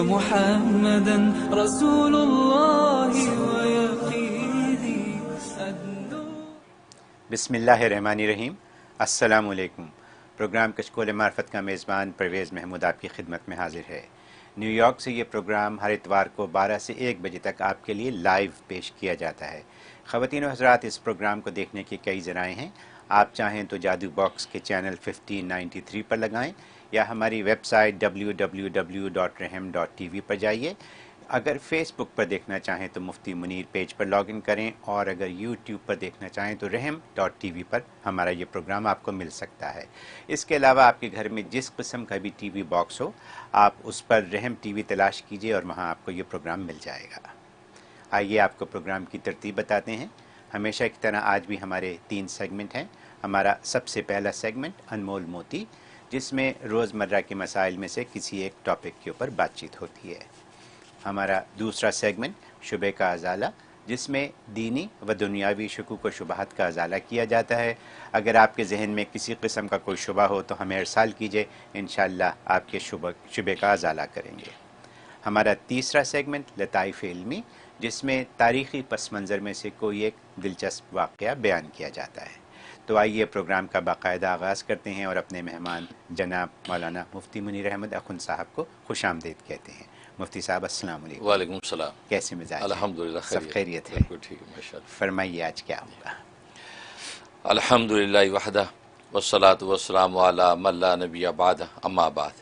ومحمدا رسول الله ويقيني أدنو. بسم اللہ الرحمن الرحیم. السلام علیکم. پروگرام کچکول معرفت کا میزبان پرویز محمود آپ کی خدمت میں حاضر ہے. نیو یارک سے یہ پروگرام ہر اتوار کو 12 سے 1 بجے تک آپ کے لیے لائیو پیش کیا جاتا ہے. خواتین و حضرات، اس پروگرام کو دیکھنے کی کئی ذرائع ہیں. آپ چاہیں تو جادو باکس کے چینل 1593 پر لگائیں یا ہماری ویب سائٹ www.rehm.tv پر جائیے. اگر فیس بک پر دیکھنا چاہیں تو مفتی منیر پیج پر لاگ ان کریں، اور اگر یوٹیوب پر دیکھنا چاہیں تو rehm.tv پر ہمارا یہ پروگرام آپ کو مل سکتا ہے. اس کے علاوہ آپ کے گھر میں جس قسم کا بھی ٹی وی باکس ہو، آپ اس پر رحم ٹی وی تلاش کیجئے اور وہاں آپ کو یہ پروگرام مل جائے گا. آئیے آپ کو پروگرام کی ترتیب بتاتے ہیں. ہمیشہ کی طرح آج بھی ہمارے 3 سیگمنٹ ہیں. ہمارا سب سے پہلا سیگمنٹ انمول موتی، جس میں روزمرہ کے مسائل میں سے کسی ایک ٹاپک کے اوپر بات چیت ہوتی ہے. ہمارا دوسرا سیگمنٹ شبہ کا ازالہ، جس میں دینی و دنیاوی شکوک و شبہات کا ازالہ کیا جاتا ہے. اگر آپ کے ذہن میں کسی قسم کا کوئی شبہ ہو تو ہمیں ارسال کیجئے، انشاءاللہ آپ کے شبہ کا ازالہ کریں گے. ہمارا تیسرا سیگمنٹ لطائف علمی، جس میں تاریخی پس منظر میں سے کوئی ایک دلچسپ واقعہ بیان کیا جاتا ہے. تو آئیے پروگرام کا باقاعدہ آغاز کرتے ہیں اور اپنے مہمان جناب مولانا مفتی منیر احمد اخند صاحب کو خوش آمدید کہتے ہیں. مفتی صاحب السلام علیکم. وعلیکم السلام. کیسے مزاج؟ الحمدللہ سب خیریت ہے؟ بالکل ٹھیک ہے ماشاءاللہ. فرمائیے آج کیا ہوگا؟ الحمدللہ وحدہ والصلاۃ والسلام علی من لا نبی بعد، اما بعد.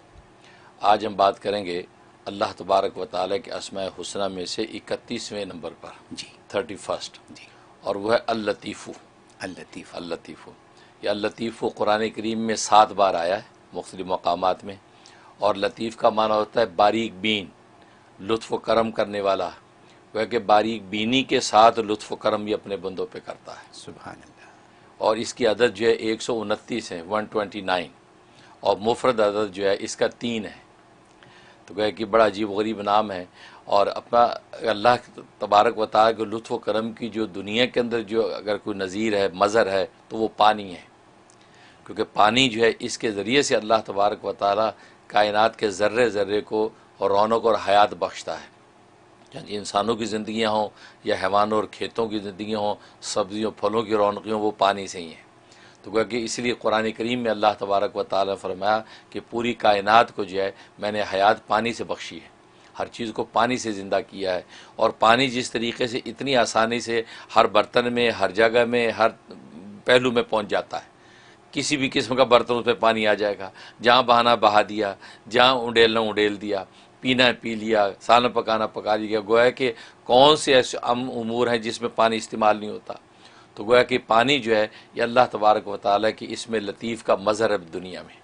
آج ہم بات کریں گے اللہ تبارک و تعالیٰ کے اسماء حسنہ میں سے 31ویں نمبر پر، جی 31، جی. اور وہ ہے اللطیف. اللطیف. اللطیف یہ اللطیف قرآن کریم میں 7 بار آیا ہے مختلف مقامات میں، اور لطیف کا معنی ہوتا ہے باریک بین، لطف و کرم کرنے والا. وہ کہ باریک بینی کے ساتھ لطف و کرم بھی اپنے بندوں پہ کرتا ہے. سبحان اللہ. اور اس کی عدد جو ہے 129 ہے، 129، اور مفرد عدد جو ہے اس کا 3 ہے. تو کہ بڑا عجیب و غریب نام ہے. اور اپنا اللہ تبارک و تعالیٰ کے لطف و کرم کی جو دنیا کے اندر جو اگر کوئی نظیر ہے، مظہر ہے، تو وہ پانی ہے. کیونکہ پانی جو ہے اس کے ذریعے سے اللہ تبارک و تعالیٰ کائنات کے ذرے ذرے کو رونق اور حیات بخشتا ہے. یعنی انسانوں کی زندگیاں ہوں یا حیوانوں اور کھیتوں کی زندگیاں ہوں، سبزیوں پھلوں کی رونقیں ہوں، وہ پانی سے ہی ہیں. تو کہ اس لیے قرآن کریم میں اللہ تبارک و تعالیٰ نے فرمایا کہ پوری کائنات کو جو ہے میں نے حیات پانی سے بخشی ہے، ہر چیز کو پانی سے زندہ کیا ہے. اور پانی جس طریقے سے اتنی آسانی سے ہر برتن میں، ہر جگہ میں، ہر پہلو میں پہنچ جاتا ہے. کسی بھی قسم کا برتن اس پہ پانی آ جائے گا، جہاں بہانا بہا دیا، جہاں اڈیلنا اڈیل دیا، پینا ہے پی لیا، سالن پکانا پکا لیا. گویا کہ کون سے ایسے امور ہیں جس میں پانی استعمال نہیں ہوتا. تو گویا کہ پانی جو ہے یہ اللہ تبارک و تعالیٰ کی اس میں لطیف کا مظہر ہے دنیا میں.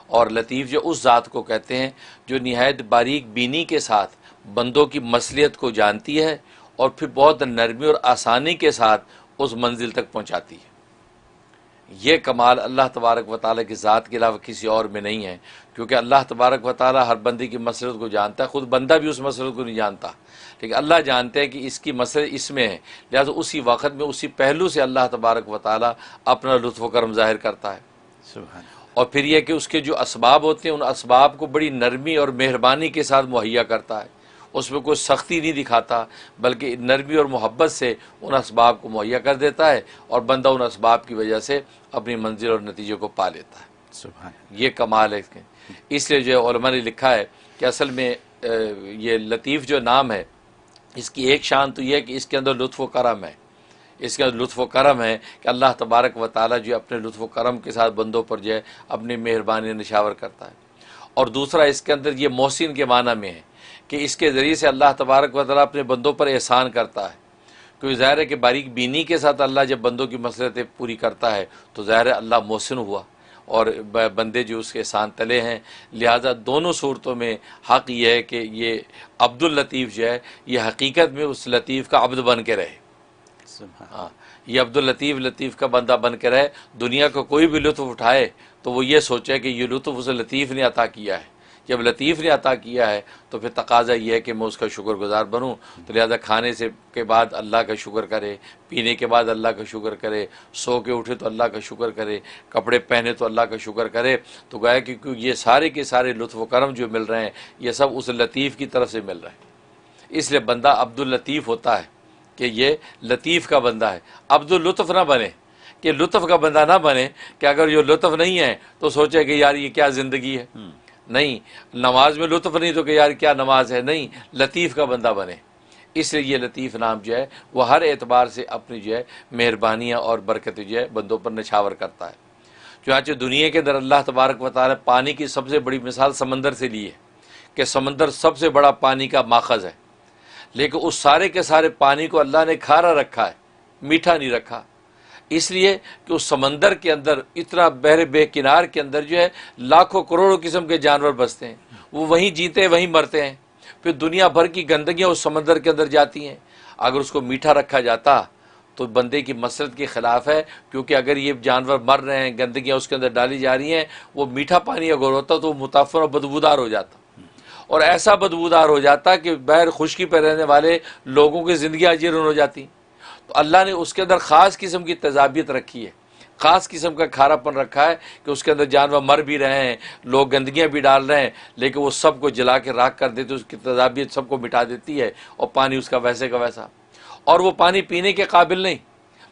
اور لطیف جو اس ذات کو کہتے ہیں جو نہایت باریک بینی کے ساتھ بندوں کی مصلحت کو جانتی ہے، اور پھر بہت نرمی اور آسانی کے ساتھ اس منزل تک پہنچاتی ہے. یہ کمال اللہ تبارک و تعالیٰ کی ذات کے علاوہ کسی اور میں نہیں ہے. کیونکہ اللہ تبارک و تعالیٰ ہر بندے کی مصلحت کو جانتا ہے، خود بندہ بھی اس مصلحت کو نہیں جانتا، لیکن اللہ جانتے ہیں کہ اس کی مصلحت اس میں ہے، لہٰذا اسی وقت میں اسی پہلو سے اللہ تبارک و تعالیٰ اپنا لطف و کرم ظاہر کرتا ہے. سبحان اللہ. اور پھر یہ کہ اس کے جو اسباب ہوتے ہیں ان اسباب کو بڑی نرمی اور مہربانی کے ساتھ مہیا کرتا ہے. اس میں کوئی سختی نہیں دکھاتا، بلکہ نرمی اور محبت سے ان اسباب کو مہیا کر دیتا ہے، اور بندہ ان اسباب کی وجہ سے اپنی منزل اور نتیجے کو پا لیتا ہے. سبحان اللہ. یہ کمال ہے اس کے. اس لیے جو علماء نے لکھا ہے کہ اصل میں یہ لطیف جو نام ہے اس کی ایک شان تو یہ ہے کہ اس کے اندر لطف و کرم ہے. اس کا لطف و کرم ہے کہ اللہ تبارک و تعالیٰ جو اپنے لطف و کرم کے ساتھ بندوں پر جو ہے اپنی مہربانی نشاور کرتا ہے. اور دوسرا اس کے اندر یہ محسن کے معنی میں ہے کہ اس کے ذریعے سے اللہ تبارک و تعالیٰ اپنے بندوں پر احسان کرتا ہے. کیونکہ ظاہر ہے کہ باریک بینی کے ساتھ اللہ جب بندوں کی مصلحتیں پوری کرتا ہے تو ظاہر ہے اللہ محسن ہوا، اور بندے جو اس کے احسان تلے ہیں. لہٰذا دونوں صورتوں میں حق یہ ہے کہ یہ عبد اللطیف جو ہے یہ حقیقت میں اس لطیف کا عبد بن کے رہے. ہاں، یہ عبد اللطیف لطیف کا بندہ بن کے رہے. دنیا کو کوئی بھی لطف اٹھائے تو وہ یہ سوچے کہ یہ لطف اسے لطیف نے عطا کیا ہے، جب لطیف نے عطا کیا ہے تو پھر تقاضا یہ ہے کہ میں اس کا شکر گزار بنوں. تو لہذا کھانے سے کے بعد اللہ کا شکر کرے, پینے کے بعد اللہ کا شکر کرے, سو کے اٹھے تو اللہ کا شکر کرے, کپڑے پہنے تو اللہ کا شکر کرے. تو گویا کہ یہ سارے کے سارے لطف و کرم جو مل رہے ہیں یہ سب اس لطیف کی طرف سے مل رہے ہیں. اس لیے بندہ عبد اللطیف ہوتا ہے کہ یہ لطیف کا بندہ ہے. عبد اللطف نہ بنے, کہ لطف کا بندہ نہ بنے کہ اگر یہ لطف نہیں ہے تو سوچے کہ یار یہ کیا زندگی ہے. نہیں, نماز میں لطف نہیں تو کہ یار کیا نماز ہے. نہیں, لطیف کا بندہ بنے. اس لیے یہ لطیف نام جو ہے وہ ہر اعتبار سے اپنی جو ہے مہربانیاں اور برکتیں جو ہے بندوں پر نچھاور کرتا ہے. چنانچہ دنیا کے اندر اللہ تبارک و تعالی پانی کی سب سے بڑی مثال سمندر سے لی ہے کہ سمندر سب سے بڑا پانی کا ماخذ ہے, لیکن اس سارے کے سارے پانی کو اللہ نے کھارا رکھا ہے, میٹھا نہیں رکھا. اس لیے کہ اس سمندر کے اندر اتنا بحر بے کنار کے اندر جو ہے لاکھوں کروڑوں قسم کے جانور بستے ہیں, وہ وہیں جیتے ہیں وہیں مرتے ہیں. پھر دنیا بھر کی گندگیاں اس سمندر کے اندر جاتی ہیں. اگر اس کو میٹھا رکھا جاتا تو بندے کی مسلط کے خلاف ہے, کیونکہ اگر یہ جانور مر رہے ہیں, گندگیاں اس کے اندر ڈالی جا رہی ہیں, وہ میٹھا پانی اگر ہوتا تو وہ متاثر اور بدبودار ہو جاتا, اور ایسا بدبودار ہو جاتا کہ بہر خشکی پہ رہنے والے لوگوں کی زندگیاں اجیرن ہو جاتی. تو اللہ نے اس کے اندر خاص قسم کی تیزابیت رکھی ہے, خاص قسم کا کھارا پن رکھا ہے کہ اس کے اندر جانور مر بھی رہے ہیں, لوگ گندگیاں بھی ڈال رہے ہیں, لیکن وہ سب کو جلا کے راکھ کر دیتے, اس کی تیزابیت سب کو مٹا دیتی ہے, اور پانی اس کا ویسے کا ویسا. اور وہ پانی پینے کے قابل نہیں.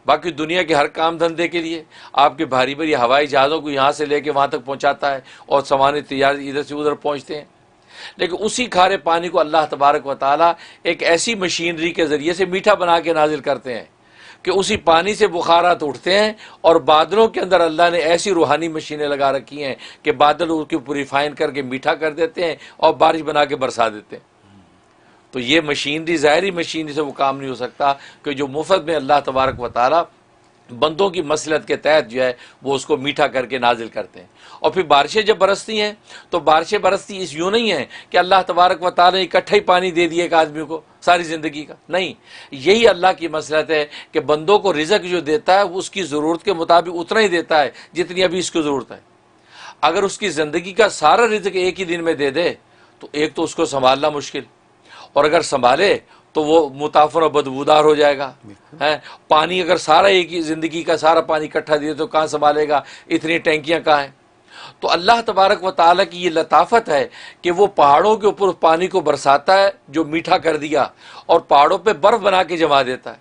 باقی دنیا کے ہر کام دھندے کے لیے آپ کے بھاری بھاری ہوائی جہازوں کو یہاں سے لے کے وہاں تک پہنچاتا ہے, اور سامان تجارت ادھر سے ادھر پہنچتے ہیں. لیکن اسی کھارے پانی کو اللہ تبارک و تعالیٰ ایک ایسی مشینری کے ذریعے سے میٹھا بنا کے نازل کرتے ہیں کہ اسی پانی سے بخارات اٹھتے ہیں, اور بادلوں کے اندر اللہ نے ایسی روحانی مشینیں لگا رکھی ہیں کہ بادل اس کو پیوریفائن کر کے میٹھا کر دیتے ہیں اور بارش بنا کے برسا دیتے ہیں. تو یہ مشینری ظاہری مشینری سے وہ کام نہیں ہو سکتا کہ جو مفت میں اللہ تبارک و تعالیٰ بندوں کی مصلحت کے تحت جو ہے وہ اس کو میٹھا کر کے نازل کرتے ہیں. اور پھر بارشیں جب برستی ہیں تو بارشیں برستی اس یوں نہیں ہیں کہ اللہ تبارک و تعالیٰ نے اکٹھا ہی پانی دے دیا ایک آدمی کو ساری زندگی کا. نہیں, یہی اللہ کی مصلحت ہے کہ بندوں کو رزق جو دیتا ہے وہ اس کی ضرورت کے مطابق اتنا ہی دیتا ہے جتنی ابھی اس کو ضرورت ہے. اگر اس کی زندگی کا سارا رزق ایک ہی دن میں دے دے تو ایک تو اس کو سنبھالنا مشکل, اور اگر سنبھالے تو وہ متاثر و بدبودار ہو جائے گا. پانی اگر سارا ایک ہی زندگی کا سارا پانی اکٹھا دے تو کہاں سنبھالے گا, اتنی ٹینکیاں کہاں ہیں. تو اللہ تبارک و تعالیٰ کی یہ لطافت ہے کہ وہ پہاڑوں کے اوپر اس پانی کو برساتا ہے جو میٹھا کر دیا, اور پہاڑوں پہ برف بنا کے جما دیتا ہے,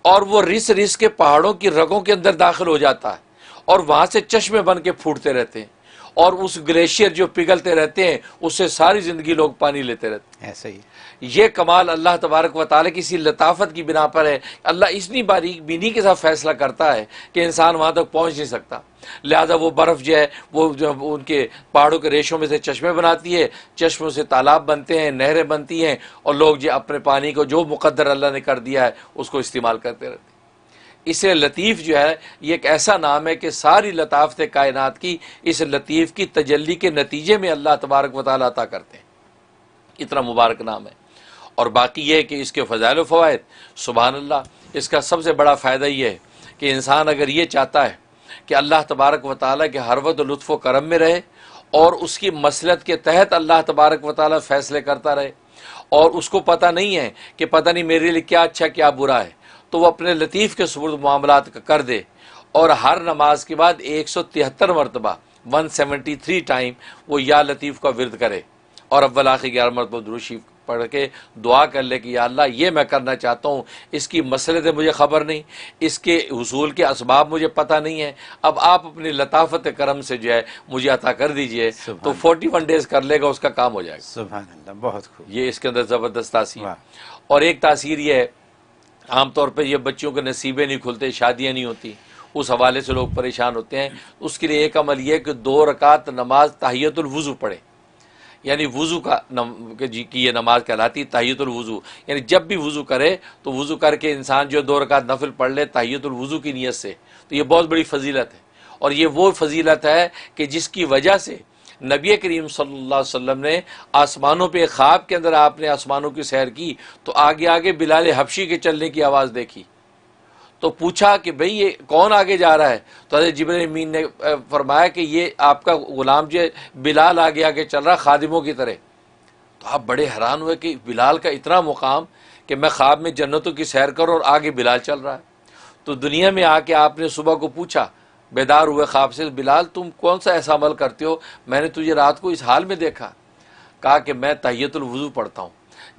اور وہ رس رس کے پہاڑوں کی رگوں کے اندر داخل ہو جاتا ہے, اور وہاں سے چشمے بن کے پھوٹتے رہتے ہیں, اور اس گلیشیئر جو پگھلتے رہتے ہیں اس سے ساری زندگی لوگ پانی لیتے رہتے ہیں. ایسا ہی یہ کمال اللہ تبارک و تعالیٰ کی اسی لطافت کی بنا پر ہے. اللہ اتنی باریک بینی کے ساتھ فیصلہ کرتا ہے کہ انسان وہاں تک پہنچ نہیں سکتا, لہذا وہ برف جو ہے وہ جو ان کے پہاڑوں کے ریشوں میں سے چشمے بناتی ہے, چشموں سے تالاب بنتے ہیں, نہریں بنتی ہیں, اور لوگ جو اپنے پانی کو جو مقدر اللہ نے کر دیا ہے اس کو استعمال کرتے رہتے ہیں. اس سے لطیف جو ہے یہ ایک ایسا نام ہے کہ ساری لطافت کائنات کی اس لطیف کی تجلی کے نتیجے میں اللہ تبارک و تعالیٰ عطا کرتے ہیں. اتنا مبارک نام ہے. اور باقی یہ ہے کہ اس کے فضائل و فوائد سبحان اللہ, اس کا سب سے بڑا فائدہ یہ ہے کہ انسان اگر یہ چاہتا ہے کہ اللہ تبارک و تعالیٰ کے ہر وقت لطف و کرم میں رہے, اور اس کی مصلحت کے تحت اللہ تبارک و تعالیٰ فیصلے کرتا رہے, اور اس کو پتہ نہیں ہے کہ پتہ نہیں میرے لیے کیا اچھا کیا برا ہے, تو وہ اپنے لطیف کے سپرد معاملات کا کر دے, اور ہر نماز کے بعد 173 مرتبہ 173 ٹائم وہ یا لطیف کا ورد کرے, اور اول آخر 11 مرتبہ درود شریف پڑھ کے دعا کر لے کہ یا اللہ یہ میں کرنا چاہتا ہوں, اس کی مصلحتیں مجھے خبر نہیں, اس کے حصول کے اسباب مجھے پتہ نہیں ہے, اب آپ اپنی لطافت کرم سے جو ہے مجھے عطا کر دیجئے. تو 41 ڈیز کر لے گا, اس کا کام ہو جائے گا. سبحان اللہ, بہت خوب. یہ اس کے اندر زبردست تاثیر. اور ایک تاثیر یہ ہے, عام طور پہ یہ بچوں کے نصیبیں نہیں کھلتے, شادیاں نہیں ہوتی, اس حوالے سے لوگ پریشان ہوتے ہیں. اس کے لیے ایک عمل یہ ہے کہ 2 رکعت نماز تحیۃ الوضو پڑھے, یعنی وضو کا کی یہ نماز کہلاتی تحیۃ الوضو. یعنی جب بھی وضو کرے تو وضو کر کے انسان جو 2 رکعت نفل پڑھ لے تحیۃ الوضو کی نیت سے, تو یہ بہت بڑی فضیلت ہے. اور یہ وہ فضیلت ہے کہ جس کی وجہ سے نبی کریم صلی اللہ علیہ وسلم نے آسمانوں پہ خواب کے اندر آپ نے آسمانوں کی سیر کی تو آگے آگے بلال حبشی کے چلنے کی آواز دیکھی, تو پوچھا کہ بھئی یہ کون آگے جا رہا ہے؟ تو حضرت جبرائیل امین نے فرمایا کہ یہ آپ کا غلام جو ہے بلال آگے آگے چل رہا خادموں کی طرح۔ تو آپ بڑے حیران ہوئے کہ بلال کا اتنا مقام کہ میں خواب میں جنتوں کی سیر کروں اور آگے بلال چل رہا ہے۔ تو دنیا میں آ کے آپ نے صبح کو پوچھا، بیدار ہوئے خواب سے، بلال تم کون سا ایسا عمل کرتے ہو، میں نے تجھے رات کو اس حال میں دیکھا؟ کہا کہ میں تحیۃ الوضو پڑھتا ہوں،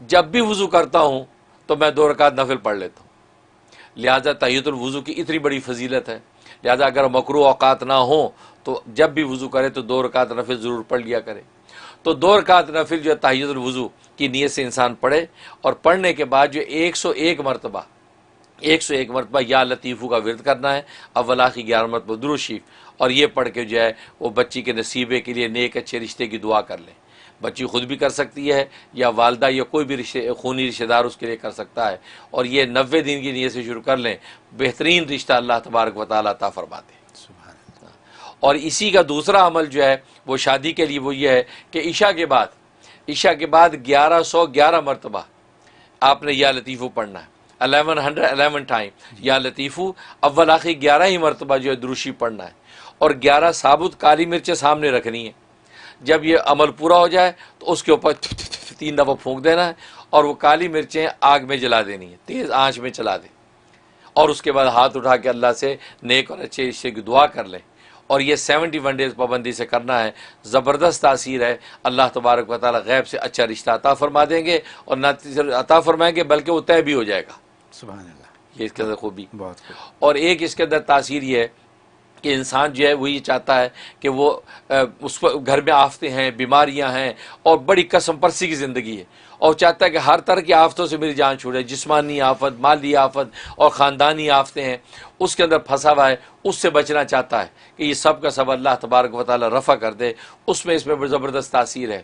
جب بھی وضو کرتا ہوں تو میں 2 رکعت نفل پڑھ لیتا ہوں۔ لہٰذا تحیۃ الوضو کی اتنی بڑی فضیلت ہے، لہٰذا اگر مکروہ اوقات نہ ہوں تو جب بھی وضو کرے تو 2 رکعت نفل ضرور پڑھ لیا کرے۔ تو 2 رکعت نفل جو ہے تحیۃ الوضو کی نیت سے انسان پڑھے، اور پڑھنے کے بعد جو 101 مرتبہ یا لطیفو کا ورد کرنا ہے، اول آخر 11 مرتبہ درود شریف، اور یہ پڑھ کے جو ہے وہ بچی کے نصیبے کے لیے نیک اچھے رشتے کی دعا کر لیں۔ بچی خود بھی کر سکتی ہے یا والدہ یا کوئی بھی خونی رشتہ دار اس کے لیے کر سکتا ہے، اور یہ 90 دن کی نیت سے شروع کر لیں، بہترین رشتہ اللہ تبارک و تعالیٰ عطا فرماتے ہیں۔ اور اسی کا دوسرا عمل جو ہے وہ شادی کے لیے وہ یہ ہے کہ عشاء کے بعد 1111 مرتبہ آپ نے یا لطیفو پڑھنا ہے، 1111 ٹائم یا لطیفو، اول آخر 11 ہی مرتبہ جو ہے دروشی پڑھنا ہے، اور 11 ثابت کالی مرچیں سامنے رکھنی ہیں۔ جب یہ عمل پورا ہو جائے تو اس کے اوپر 3 دفعہ پھونک دینا ہے، اور وہ کالی مرچیں آگ میں جلا دینی ہے، تیز آنچ میں چلا دیں، اور اس کے بعد ہاتھ اٹھا کے اللہ سے نیک اور اچھے رشتے کی دعا کر لیں۔ اور یہ 71 ڈیز پابندی سے کرنا ہے، زبردست تاثیر ہے، اللہ تبارک و تعالیٰ غیب سے اچھا رشتہ عطا فرما دیں گے، اور نہ صرف عطا فرمائیں گے بلکہ وہ طے بھی ہو جائے گا۔ سبحان اللہ، یہ اس کے اندر خوبی۔ بہت خوب۔ اور ایک اس کے اندر تاثیر یہ ہے کہ انسان جو ہے وہ یہ چاہتا ہے کہ وہ اس پر گھر میں آفتیں ہیں، بیماریاں ہیں، اور بڑی قسم پرسی کی زندگی ہے، اور چاہتا ہے کہ ہر طرح کی آفتوں سے میری جان چھوڑے، جسمانی آفت، مالی آفت اور خاندانی آفتیں ہیں، اس کے اندر پھنسا ہوا ہے، اس سے بچنا چاہتا ہے کہ یہ سب کا سب اللہ تبارک و تعالیٰ رفع کر دے، اس میں زبردست تاثیر ہے۔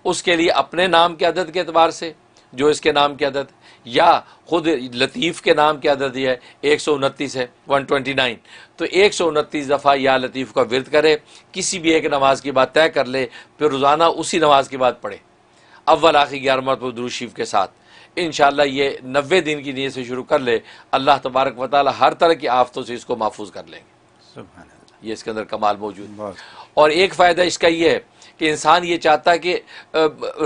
اس کے لیے اپنے نام کے عدد کے اعتبار سے جو اس کے نام کی عدد، یا خود لطیف کے نام کی عدد یہ ہے 129 ہے، 129، تو 129 دفعہ یا لطیف کا ورد کرے، کسی بھی ایک نماز کی بات طے کر لے، پھر روزانہ اسی نماز کی بات پڑھے، اول آخر 11 مرتبہ درود شریف کے ساتھ۔ انشاءاللہ یہ 90 دن کی نیت سے شروع کر لے، اللہ تبارک و تعالی ہر طرح کی آفتوں سے اس کو محفوظ کر لیں گے۔ سبحان اللہ، یہ اس کے اندر کمال موجود۔ بہت اور ایک فائدہ اس کا یہ ہے کہ انسان یہ چاہتا ہے کہ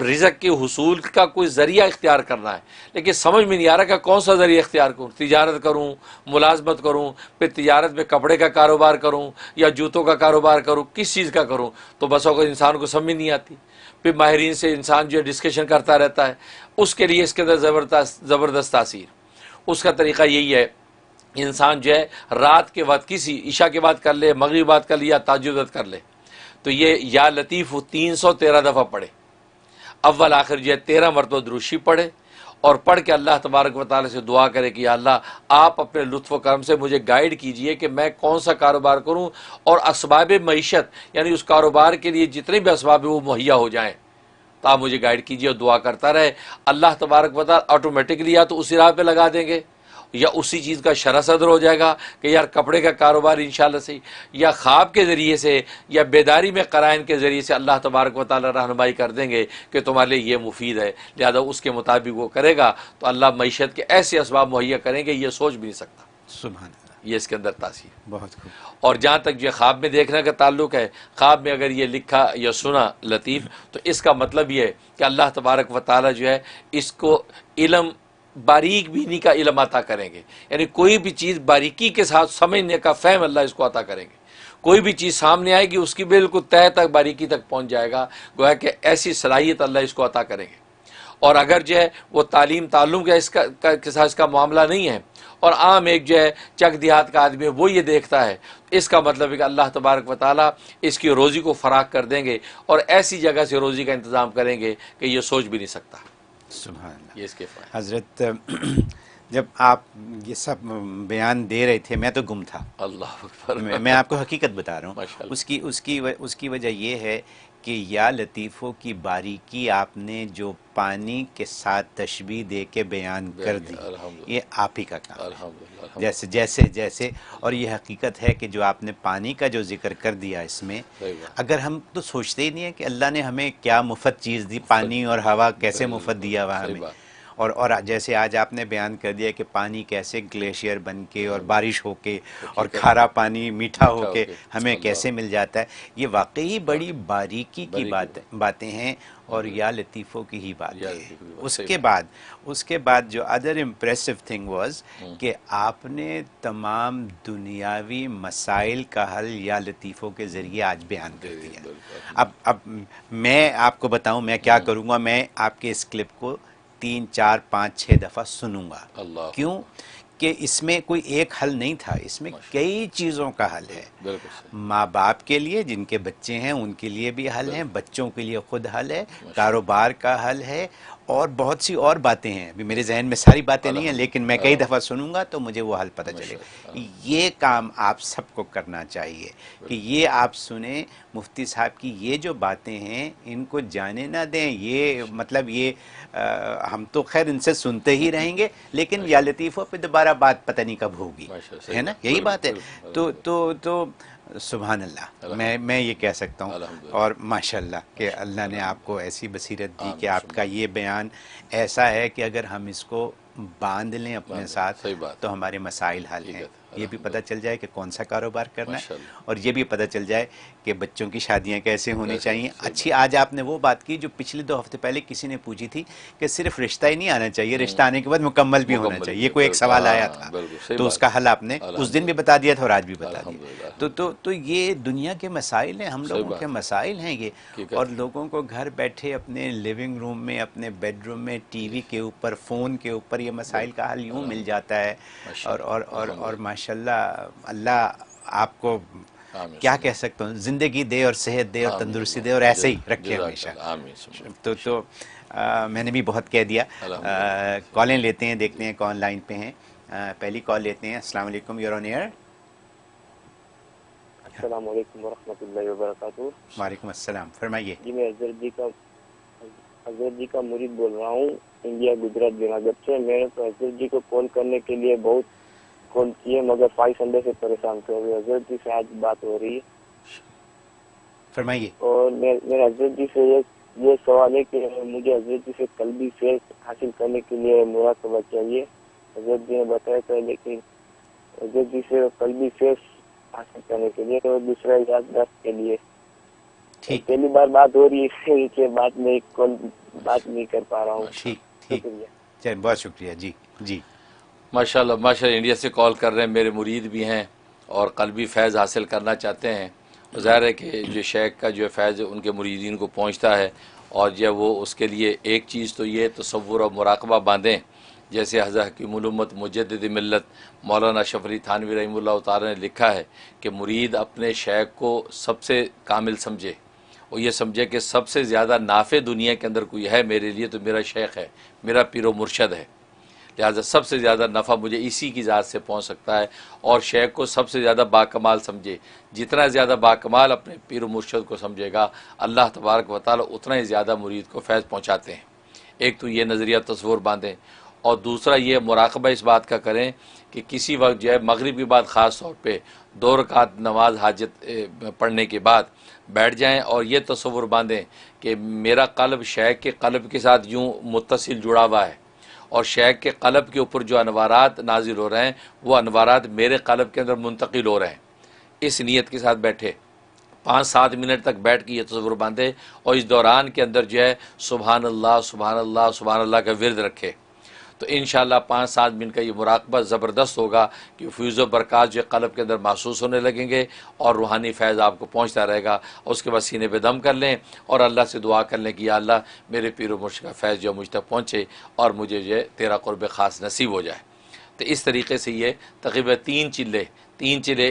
رزق کے حصول کا کوئی ذریعہ اختیار کرنا ہے، لیکن سمجھ میں نہیں آ رہا کہ کون سا ذریعہ اختیار کروں، تجارت کروں، ملازمت کروں، پھر تجارت میں کپڑے کا کاروبار کروں یا جوتوں کا کاروبار کروں، کس چیز کا کروں، تو بس اوقات انسان کو سمجھ نہیں آتی۔ پھر ماہرین سے انسان جو ہے ڈسکشن کرتا رہتا ہے، اس کے لیے اس کے اندر زبردست تاثیر۔ اس کا طریقہ یہی ہے، انسان جو ہے رات کے وقت کسی عشاء کے بعد کر لے، مغرب بعد کر لے یا تہجد وقت کر لے، تو یہ یا لطیف 313 دفعہ پڑھے، اول آخر جو ہے 13 مرتبہ درود شریف پڑھے، اور پڑھ کے اللہ تبارک و تعالی سے دعا کرے کہ یا اللہ آپ اپنے لطف و کرم سے مجھے گائیڈ کیجئے کہ میں کون سا کاروبار کروں، اور اسباب معیشت یعنی اس کاروبار کے لیے جتنے بھی اسباب ہیں وہ مہیا ہو جائیں، تو آپ مجھے گائیڈ کیجئے، اور دعا کرتا رہے۔ اللہ تبارک و تعالی آٹومیٹکلی یا تو اسی راہ پہ لگا دیں گے، یا اسی چیز کا شرح صدر ہو جائے گا کہ یار کپڑے کا کاروبار انشاءاللہ سے، یا خواب کے ذریعے سے یا بیداری میں قرائن کے ذریعے سے اللہ تبارک و تعالی رہنمائی کر دیں گے کہ تمہارے لیے یہ مفید ہے، لہذا اس کے مطابق وہ کرے گا تو اللہ معیشت کے ایسے اسباب مہیا کریں گے یہ سوچ بھی نہیں سکتا۔ سبحان اللہ، یہ اس کے اندر تاثیر۔ بہت خوب۔ اور جہاں تک جو خواب میں دیکھنے کا تعلق ہے، خواب میں اگر یہ لکھا یا سنا لطیف، تو اس کا مطلب یہ ہے کہ اللہ تبارک و تعالی جو ہے اس کو علم باریک بینی کا علم عطا کریں گے، یعنی کوئی بھی چیز باریکی کے ساتھ سمجھنے کا فہم اللہ اس کو عطا کریں گے۔ کوئی بھی چیز سامنے آئے گی اس کی بالکل تہہ تک باریکی تک پہنچ جائے گا، گویا کہ ایسی صلاحیت اللہ اس کو عطا کریں گے۔ اور اگر جو ہے وہ تعلیم کا کے ساتھ اس کا معاملہ نہیں ہے، اور عام ایک جو ہے چک دیہات کا آدمی ہے وہ یہ دیکھتا ہے، اس کا مطلب ہے کہ اللہ تبارک و تعالیٰ اس کی روزی کو فراخ کر دیں گے، اور ایسی جگہ سے روزی کا انتظام کریں گے کہ یہ سوچ بھی نہیں سکتا۔ سبحان اللہ۔ یہ اس کے فائدے۔ حضرت جب آپ یہ سب بیان دے رہے تھے میں تو گم تھا، اللہ اکبر۔ میں آپ کو حقیقت بتا رہا ہوں۔ ماشاءاللہ۔ اس کی وجہ یہ ہے کہ یا لطیفوں کی باریکی آپ نے جو پانی کے ساتھ تشبیہ دے کے بیان کر دی، یہ آپ ہی کا کام ہے۔ الحمدللہ۔ جیسے اور یہ حقیقت ہے کہ جو آپ نے پانی کا جو ذکر کر دیا اس میں، اگر ہم تو سوچتے ہی نہیں ہیں کہ اللہ نے ہمیں کیا مفت چیز دی، پانی اور ہوا کیسے مفت دیا ہوا ہمیں، اور جیسے آج آپ نے بیان کر دیا کہ پانی کیسے گلیشیئر بن کے اور بارش ہو کے اور کھارا پانی میٹھا ہو کے ہمیں کیسے مل جاتا ہے، یہ واقعی بڑی باریکی کی باتیں ہیں اور یا لطیفوں کی ہی باتیں ہیں۔ اس کے بعد جو ادر امپریسو تھنگ واز کہ آپ نے تمام دنیاوی مسائل کا حل یا لطیفوں کے ذریعے آج بیان کر دیا۔ اب میں آپ کو بتاؤں میں کیا کروں گا، میں آپ کے اس کلپ کو 3 4 5 6 دفعہ سنوں گا۔ کیوں کہ اس میں کوئی ایک حل نہیں تھا، اس میں کئی چیزوں کا حل ہے۔ ماں باپ کے لیے جن کے بچے ہیں ان کے لیے بھی حل ہیں، بچوں کے لیے خود حل ہے، کاروبار کا حل ہے، اور بہت سی اور باتیں ہیں۔ ابھی میرے ذہن میں ساری باتیں نہیں ہیں لیکن میں کئی دفعہ سنوں گا تو مجھے وہ حل پتہ چلے گا۔ یہ کام آپ سب کو کرنا چاہیے کہ یہ آپ سنیں مفتی صاحب کی یہ جو باتیں ہیں ان کو جانے نہ دیں۔ یہ مطلب یہ ہم تو خیر ان سے سنتے ہی رہیں گے لیکن یا لطیفوں پہ دوبارہ بات پتہ نہیں کب ہوگی، ہے نا، یہی بات ہے۔ تو سبحان اللہ، میں یہ کہہ سکتا ہوں، اور ماشاءاللہ کہ اللہ نے آپ کو ایسی بصیرت دی کہ آپ کا یہ بیان ایسا ہے کہ اگر ہم اس کو باندھ لیں اپنے ساتھ تو ہمارے مسائل حل ہیں۔ یہ بھی پتہ چل جائے کہ کون سا کاروبار کرنا ہے، اور یہ بھی پتہ چل جائے کہ بچوں کی شادیاں کیسے ہونی چاہیے۔ اچھی آج آپ نے وہ بات کی جو پچھلے 2 ہفتے پہلے کسی نے پوچھی تھی کہ صرف رشتہ ہی نہیں آنا چاہیے، رشتہ آنے کے بعد مکمل بھی ہونا چاہیے۔ یہ کوئی ایک سوال آیا تھا تو اس کا حل آپ نے اس دن بھی بتا دیا تھا اور آج بھی بتا دیا۔ تو یہ دنیا کے مسائل ہیں، ہم لوگوں کے مسائل ہیں یہ، اور لوگوں کو گھر بیٹھے اپنے لیونگ روم میں، اپنے بیڈ روم میں، ٹی وی کے اوپر، فون کے اوپر یہ مسائل کا حل یوں مل جاتا ہے۔ اور ماشاءاللہ اللہ آپ کو کیا کہہ سکتا ہوں، زندگی دے اور صحت دے اور تندرستی دے اور ایسے ہی رکھے ہمیشہ۔ تو میں نے بھی بہت کہہ دیا۔ کالیں لیتے ہیں، دیکھتے ہیں کون لائن پہ ہیں۔ پہلی کال لیتے ہیں۔ السلام علیکم، یور آن ایئر۔ السلام علیکم ورحمۃ اللہ وبرکاتہ۔ وعلیکم السلام، فرمائیے۔ جی میں حضرت جی کا مرید بول رہا ہوں، انڈیا گجرات جناگڑھ سے۔ میں نے تو حضرت جی کو کال کرنے کے لیے بہت کال کیے مگر 500 سے پریشان تھے۔ حضرت جی سے آج بات ہو رہی ہے، فرمائیے۔ اور میرا حضرت جی سے یہ سوال ہے کہ مجھے حضرت جی سے قلبی فیض حاصل کرنے کے لیے مراقبہ چاہیے۔ حضرت جی نے بتایا تھا، لیکن حضرت جی سے قلبی فیض حاصل کرنے کے لیے اور دوسرا یادداشت کے لیے پہلی بار بات ہو رہی ہے کہ بات میں بات نہیں کر پا رہا ہوں۔ ٹھیک، چلیے، بہت شکریہ۔ جی ماشاءاللہ ماشاءاللہ، انڈیا سے کال کر رہے ہیں، میرے مرید بھی ہیں اور قلبی فیض حاصل کرنا چاہتے ہیں۔ ظاہر ہے کہ جو شیخ کا جو فیض ان کے مریدین کو پہنچتا ہے، اور جب وہ اس کے لیے ایک چیز تو یہ تصور اور مراقبہ باندھیں، جیسے حضرت حکیم الامت مجدد ملت مولانا اشرف علی تھانوی رحمہ اللہ تعالی نے لکھا ہے کہ مرید اپنے شیخ کو سب سے کامل سمجھے، اور یہ سمجھے کہ سب سے زیادہ نافع دنیا کے اندر کوئی ہے میرے لیے تو میرا شیخ ہے، میرا پیر و مرشد ہے، لہٰذا سب سے زیادہ نفع مجھے اسی کی ذات سے پہنچ سکتا ہے، اور شیخ کو سب سے زیادہ باکمال سمجھے۔ جتنا زیادہ باکمال اپنے پیر و مرشد کو سمجھے گا، اللہ تبارک و تعالی اتنا ہی زیادہ مرید کو فیض پہنچاتے ہیں۔ ایک تو یہ نظریہ تصور باندھیں، اور دوسرا یہ مراقبہ اس بات کا کریں کہ کسی وقت جو ہے مغرب کے بعد خاص طور پہ 2 رکعت نماز حاجت پڑھنے کے بعد بیٹھ جائیں، اور یہ تصور باندھیں کہ میرا قلب شیخ کے قلب کے ساتھ یوں متصل جڑا ہوا ہے، اور شیخ کے قلب کے اوپر جو انوارات نازل ہو رہے ہیں وہ انوارات میرے قلب کے اندر منتقل ہو رہے ہیں۔ اس نیت کے ساتھ بیٹھے 5-7 منٹ تک بیٹھ کے یہ تصور باندھے، اور اس دوران کے اندر جو ہے سبحان اللہ سبحان اللہ سبحان اللہ کا ورد رکھے، تو انشاءاللہ 5-7 منٹ کا یہ مراقبہ زبردست ہوگا کہ فیض و برکات جو قلب کے اندر محسوس ہونے لگیں گے، اور روحانی فیض آپ کو پہنچتا رہے گا۔ اس کے بعد سینے پہ دم کر لیں اور اللہ سے دعا کر لیں کہ یا اللہ میرے پیر و مرشد کا فیض جو مجھ تک پہنچے اور مجھے جو ہے تیرا قرب خاص نصیب ہو جائے۔ تو اس طریقے سے یہ تقریباً 3 چلے،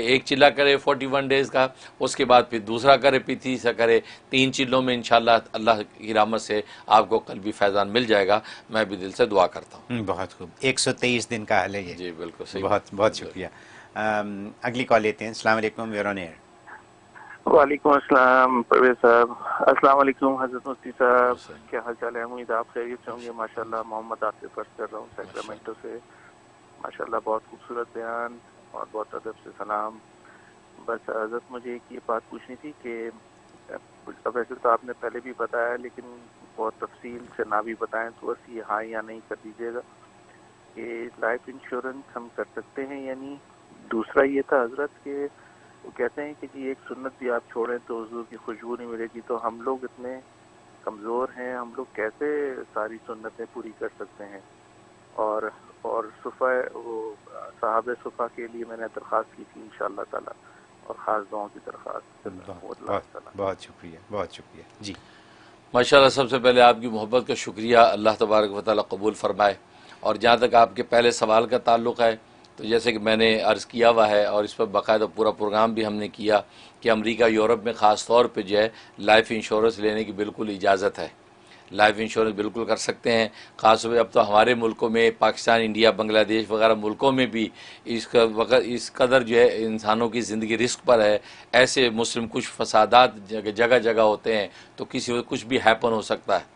ایک چلہ کرے 41 ڈیز کا، اس کے بعد پھر دوسرا کرے، پھر تیسرا کرے، 3 چلوں میں انشاءاللہ اللہ کی رحمت سے آپ کو قلبی فیضان مل جائے گا۔ میں بھی دل سے دعا کرتا ہوں۔ بہت خوب، 123 دن کا حل ہے یہ۔ جی بالکل صحیح، بہت شکریہ۔ اگلی کال لیتے ہیں۔ السلام علیکم، یور آن ایئر۔ وعلیکم السلام پرویز صاحب۔ السلام علیکم حضرت مفتی صاحب، کیا حال چال ہے؟ امید آپ خیریت سے ہوں گے۔ ماشاءاللہ محمد آصف عرض کر رہا ہوں سیکرامنٹو سے۔ ماشاءاللہ بہت خوبصورت بیان اور بہت ادب سے سلام۔ بس حضرت مجھے ایک یہ بات پوچھنی تھی کہ ویسے تو آپ نے پہلے بھی بتایا، لیکن بہت تفصیل سے نہ بھی بتائیں تو بس یہ ہاں یا نہیں کر دیجیے گا کہ لائف انشورنس ہم کر سکتے ہیں یا نہیں. دوسرا یہ تھا حضرت کہ وہ کہتے ہیں کہ جی ایک سنت بھی آپ چھوڑیں تو حضور کی خوشبو نہیں ملے گی. تو ہم لوگ اتنے کمزور ہیں, ہم لوگ کیسے ساری سنتیں پوری کر سکتے ہیں؟ اور صفحہ وہ صحاب صفحہ کے لیے میں نے درخواست کی تھی انشاءاللہ تعالی, اور خاص دعاؤں کی درخواست. بہت شکریہ, بہت شکریہ. جی ماشاءاللہ, سب سے پہلے آپ کی محبت کا شکریہ, اللہ تبارک و تعالی قبول فرمائے. اور جہاں تک آپ کے پہلے سوال کا تعلق ہے تو جیسے کہ میں نے عرض کیا ہوا ہے اور اس پر باقاعدہ پورا پروگرام بھی ہم نے کیا کہ امریکہ یورپ میں خاص طور پہ جو ہے لائف انشورنس لینے کی بالکل اجازت ہے. لائف انشورنس بالکل کر سکتے ہیں. خاص طور پہ اب تو ہمارے ملکوں میں پاکستان, انڈیا, بنگلہ دیش وغیرہ ملکوں میں بھی اس قدر جو ہے انسانوں کی زندگی رسک پر ہے. ایسے مسلم کچھ فسادات جگہ جگہ ہوتے ہیں تو کسی کو کچھ بھی ہیپن ہو سکتا ہے.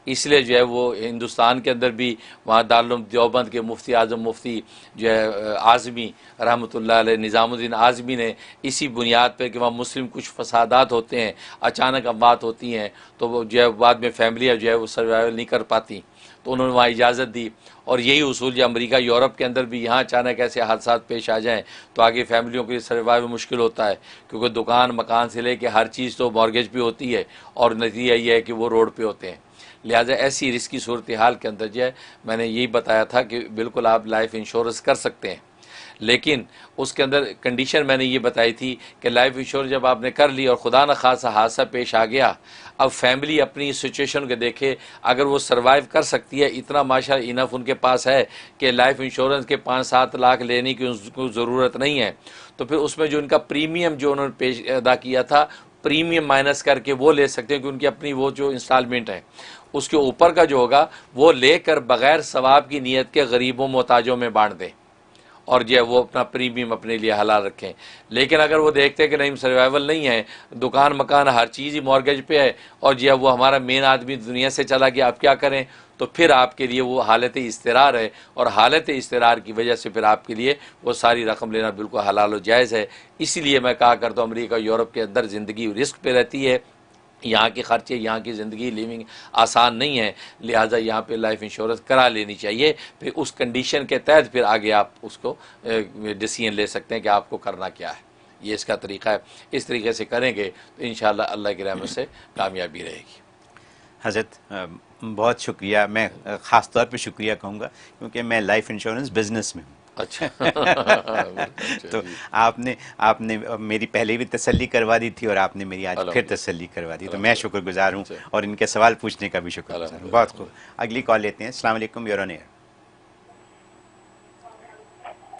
اس لیے جو ہے وہ ہندوستان کے اندر بھی وہاں دارالعلوم دیوبند کے مفتی اعظم مفتی جو ہے اعظمی رحمۃ اللہ علیہ, نظام الدین اعظمی نے اسی بنیاد پہ کہ وہاں مسلم کچھ فسادات ہوتے ہیں, اچانک اموات ہوتی ہیں تو وہ جو ہے بعد میں فیملیاں جو ہے وہ سروائیول نہیں کر پاتی, تو انہوں نے وہاں اجازت دی. اور یہی اصول جو امریکہ یورپ کے اندر بھی یہاں اچانک ایسے حادثات پیش آ جائیں تو آگے فیملیوں کے لیے سروائیو مشکل ہوتا ہے, کیونکہ دکان مکان سے لے کے ہر چیز تو مارگیج پہ ہوتی ہے اور نتیجہ یہ ہے کہ وہ روڈ پہ ہوتے ہیں. لہٰذا ایسی رسکی صورتحال کے اندر جو ہے میں نے یہی بتایا تھا کہ بالکل آپ لائف انشورنس کر سکتے ہیں, لیکن اس کے اندر کنڈیشن میں نے یہ بتائی تھی کہ لائف انشورنس جب آپ نے کر لی اور خدا نخواستہ حادثہ پیش آ گیا, اب فیملی اپنی سچویشن کو دیکھے, اگر وہ سروائیو کر سکتی ہے, اتنا ماشاء انف ان کے پاس ہے کہ لائف انشورنس کے 5-7 لاکھ لینے کی ان کو ضرورت نہیں ہے, تو پھر اس میں جو ان کا پریمیم جو انہوں نے پیش ادا کیا تھا, پریمیم مائنس کر کے وہ لے سکتے ہیں کہ ان کی اپنی وہ جو انسٹالمنٹ ہے اس کے اوپر کا جو ہوگا وہ لے کر بغیر ثواب کی نیت کے غریبوں محتاجوں میں بانٹ دیں اور جو ہے وہ اپنا پریمیم اپنے لیے حلال رکھیں. لیکن اگر وہ دیکھتے ہیں کہ نہیں سروائیول نہیں ہے, دکان مکان ہر چیز ہی مارگیج پہ ہے اور جو ہے وہ ہمارا مین آدمی دنیا سے چلا گیا, آپ کیا کریں؟ تو پھر آپ کے لیے وہ حالت اضطرار ہے, اور حالت اضطرار کی وجہ سے پھر آپ کے لیے وہ ساری رقم لینا بالکل حلال و جائز ہے. اسی لیے میں کہا کرتا ہوں امریکہ یورپ کے اندر زندگی رسک پہ رہتی ہے, یہاں کے خرچے, یہاں کی زندگی لیونگ آسان نہیں ہے, لہٰذا یہاں پہ لائف انشورنس کرا لینی چاہیے. پھر اس کنڈیشن کے تحت پھر آگے آپ اس کو ڈیسیژن لے سکتے ہیں کہ آپ کو کرنا کیا ہے. یہ اس کا طریقہ ہے, اس طریقے سے کریں گے تو انشاءاللہ اللہ کی رحمت سے کامیابی رہے گی. حضرت بہت شکریہ. میں خاص طور پہ شکریہ کہوں گا کیونکہ میں لائف انشورنس بزنس میں ہوں. اچھا تو آپ نے میری پہلے بھی تسلی کروا دی تھی اور آپ نے میری آج پھر تسلی کروا دی, تو میں شکر گزار ہوں اور ان کے سوال پوچھنے کا بھی شکر گزار ہوں. بہت خوب. اگلی کال لیتے ہیں. السلام علیکم, یور آن ایئر.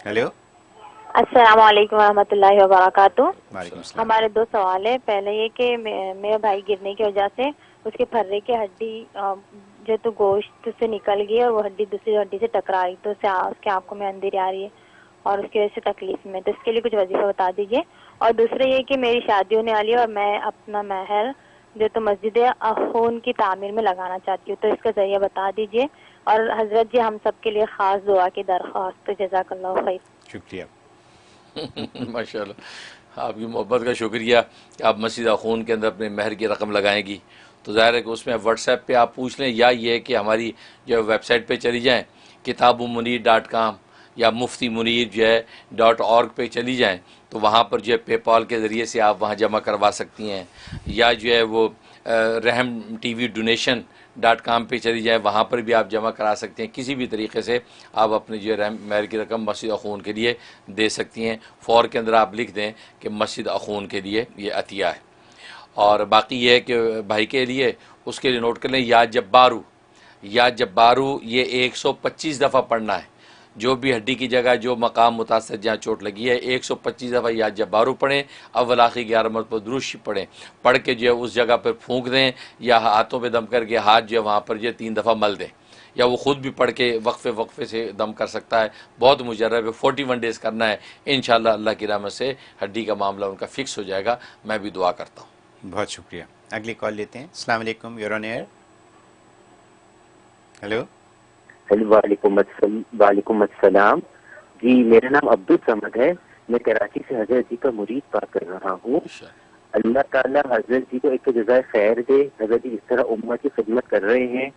ہیلو, السلام علیکم ورحمۃ اللہ وبرکاتہ. وعلیکم السلام. ہمارے 2 سوال ہیں. پہلے یہ کہ میرا بھائی گرنے کی وجہ سے اس کے پھرے کی ہڈی جو تو گوشت سے نکل گئی اور وہ ہڈی دوسری ہڈی سے ٹکرائی, تو اس کے آنکھوں میں اندھیری آ رہی ہے اور اس کی وجہ سے تکلیف میں, تو اس کے لیے کچھ وظیفہ بتا دیجیے. اور دوسرا یہ کہ میری شادی ہونے والی ہے اور میں اپنا مہر جو تو مسجد خون کی تعمیر میں لگانا چاہتی ہوں, تو اس کا ذریعہ بتا دیجیے. اور حضرت جی ہم سب کے لیے خاص دعا کی درخواست. جزاک اللہ خیر. شکریہ. ماشاء اللہ, آپ کی محبت کا شکریہ کہ آپ مسجد خون کے اندر اپنے مہر کی رقم لگائیں گی. تو ظاہر ہے کہ اس میں واٹس ایپ پہ آپ پوچھ لیں, یا یہ کہ ہماری جو ویب سائٹ پہ چلی جائیں kitabummunir.com یا مفتی منیر جو ہے .org پہ چلی جائیں, تو وہاں پر جو ہے پے پال کے ذریعے سے آپ وہاں جمع کروا سکتی ہیں, یا جو ہے وہ رحم ٹی وی donation.com پہ چلی جائیں, وہاں پر بھی آپ جمع کرا سکتے ہیں. کسی بھی طریقے سے آپ اپنے جو رحم مہر کی رقم مسجد اخون کے لیے دے سکتی ہیں. فور کے اندر آپ لکھ دیں کہ مسجد اخون کے لیے یہ عطیہ ہے. اور باقی یہ ہے کہ بھائی کے لیے اس کے لیے نوٹ کر لیں, یا جبارو یہ 125 دفعہ پڑھنا ہے. جو بھی ہڈی کی جگہ جو مقام متاثر جہاں چوٹ لگی ہے 125 دفعہ یا جبارو پڑھیں, اول آخری 11 مرتبہ درود شریف پڑھیں, پڑھ کے جو ہے اس جگہ پر پھونک دیں, یا ہاتھوں پہ دم کر کے ہاتھ جو ہے وہاں پر جو ہے 3 دفعہ مل دیں, یا وہ خود بھی پڑھ کے وقفے سے دم کر سکتا ہے. بہت مجرب ہے, 41 ڈیز کرنا ہے. انشاءاللہ اللہ کی رحمت سے ہڈی کا معاملہ ان کا فکس ہو جائے گا. میں بھی دعا کرتا ہوں. بہت شکریہ. اگلی کال لیتے ہیں. السلام علیکم, یور آن ایئر. ہیلو. وعلیکم السلام. جی میرا نام عبدالصمد ہے, میں کراچی سے حضرت جی کا مرید بات کر رہا ہوں. اللہ تعالیٰ حضرت جی کو ایک جزائے خیر دے. حضرت جی اس طرح امت کی خدمت کر رہے ہیں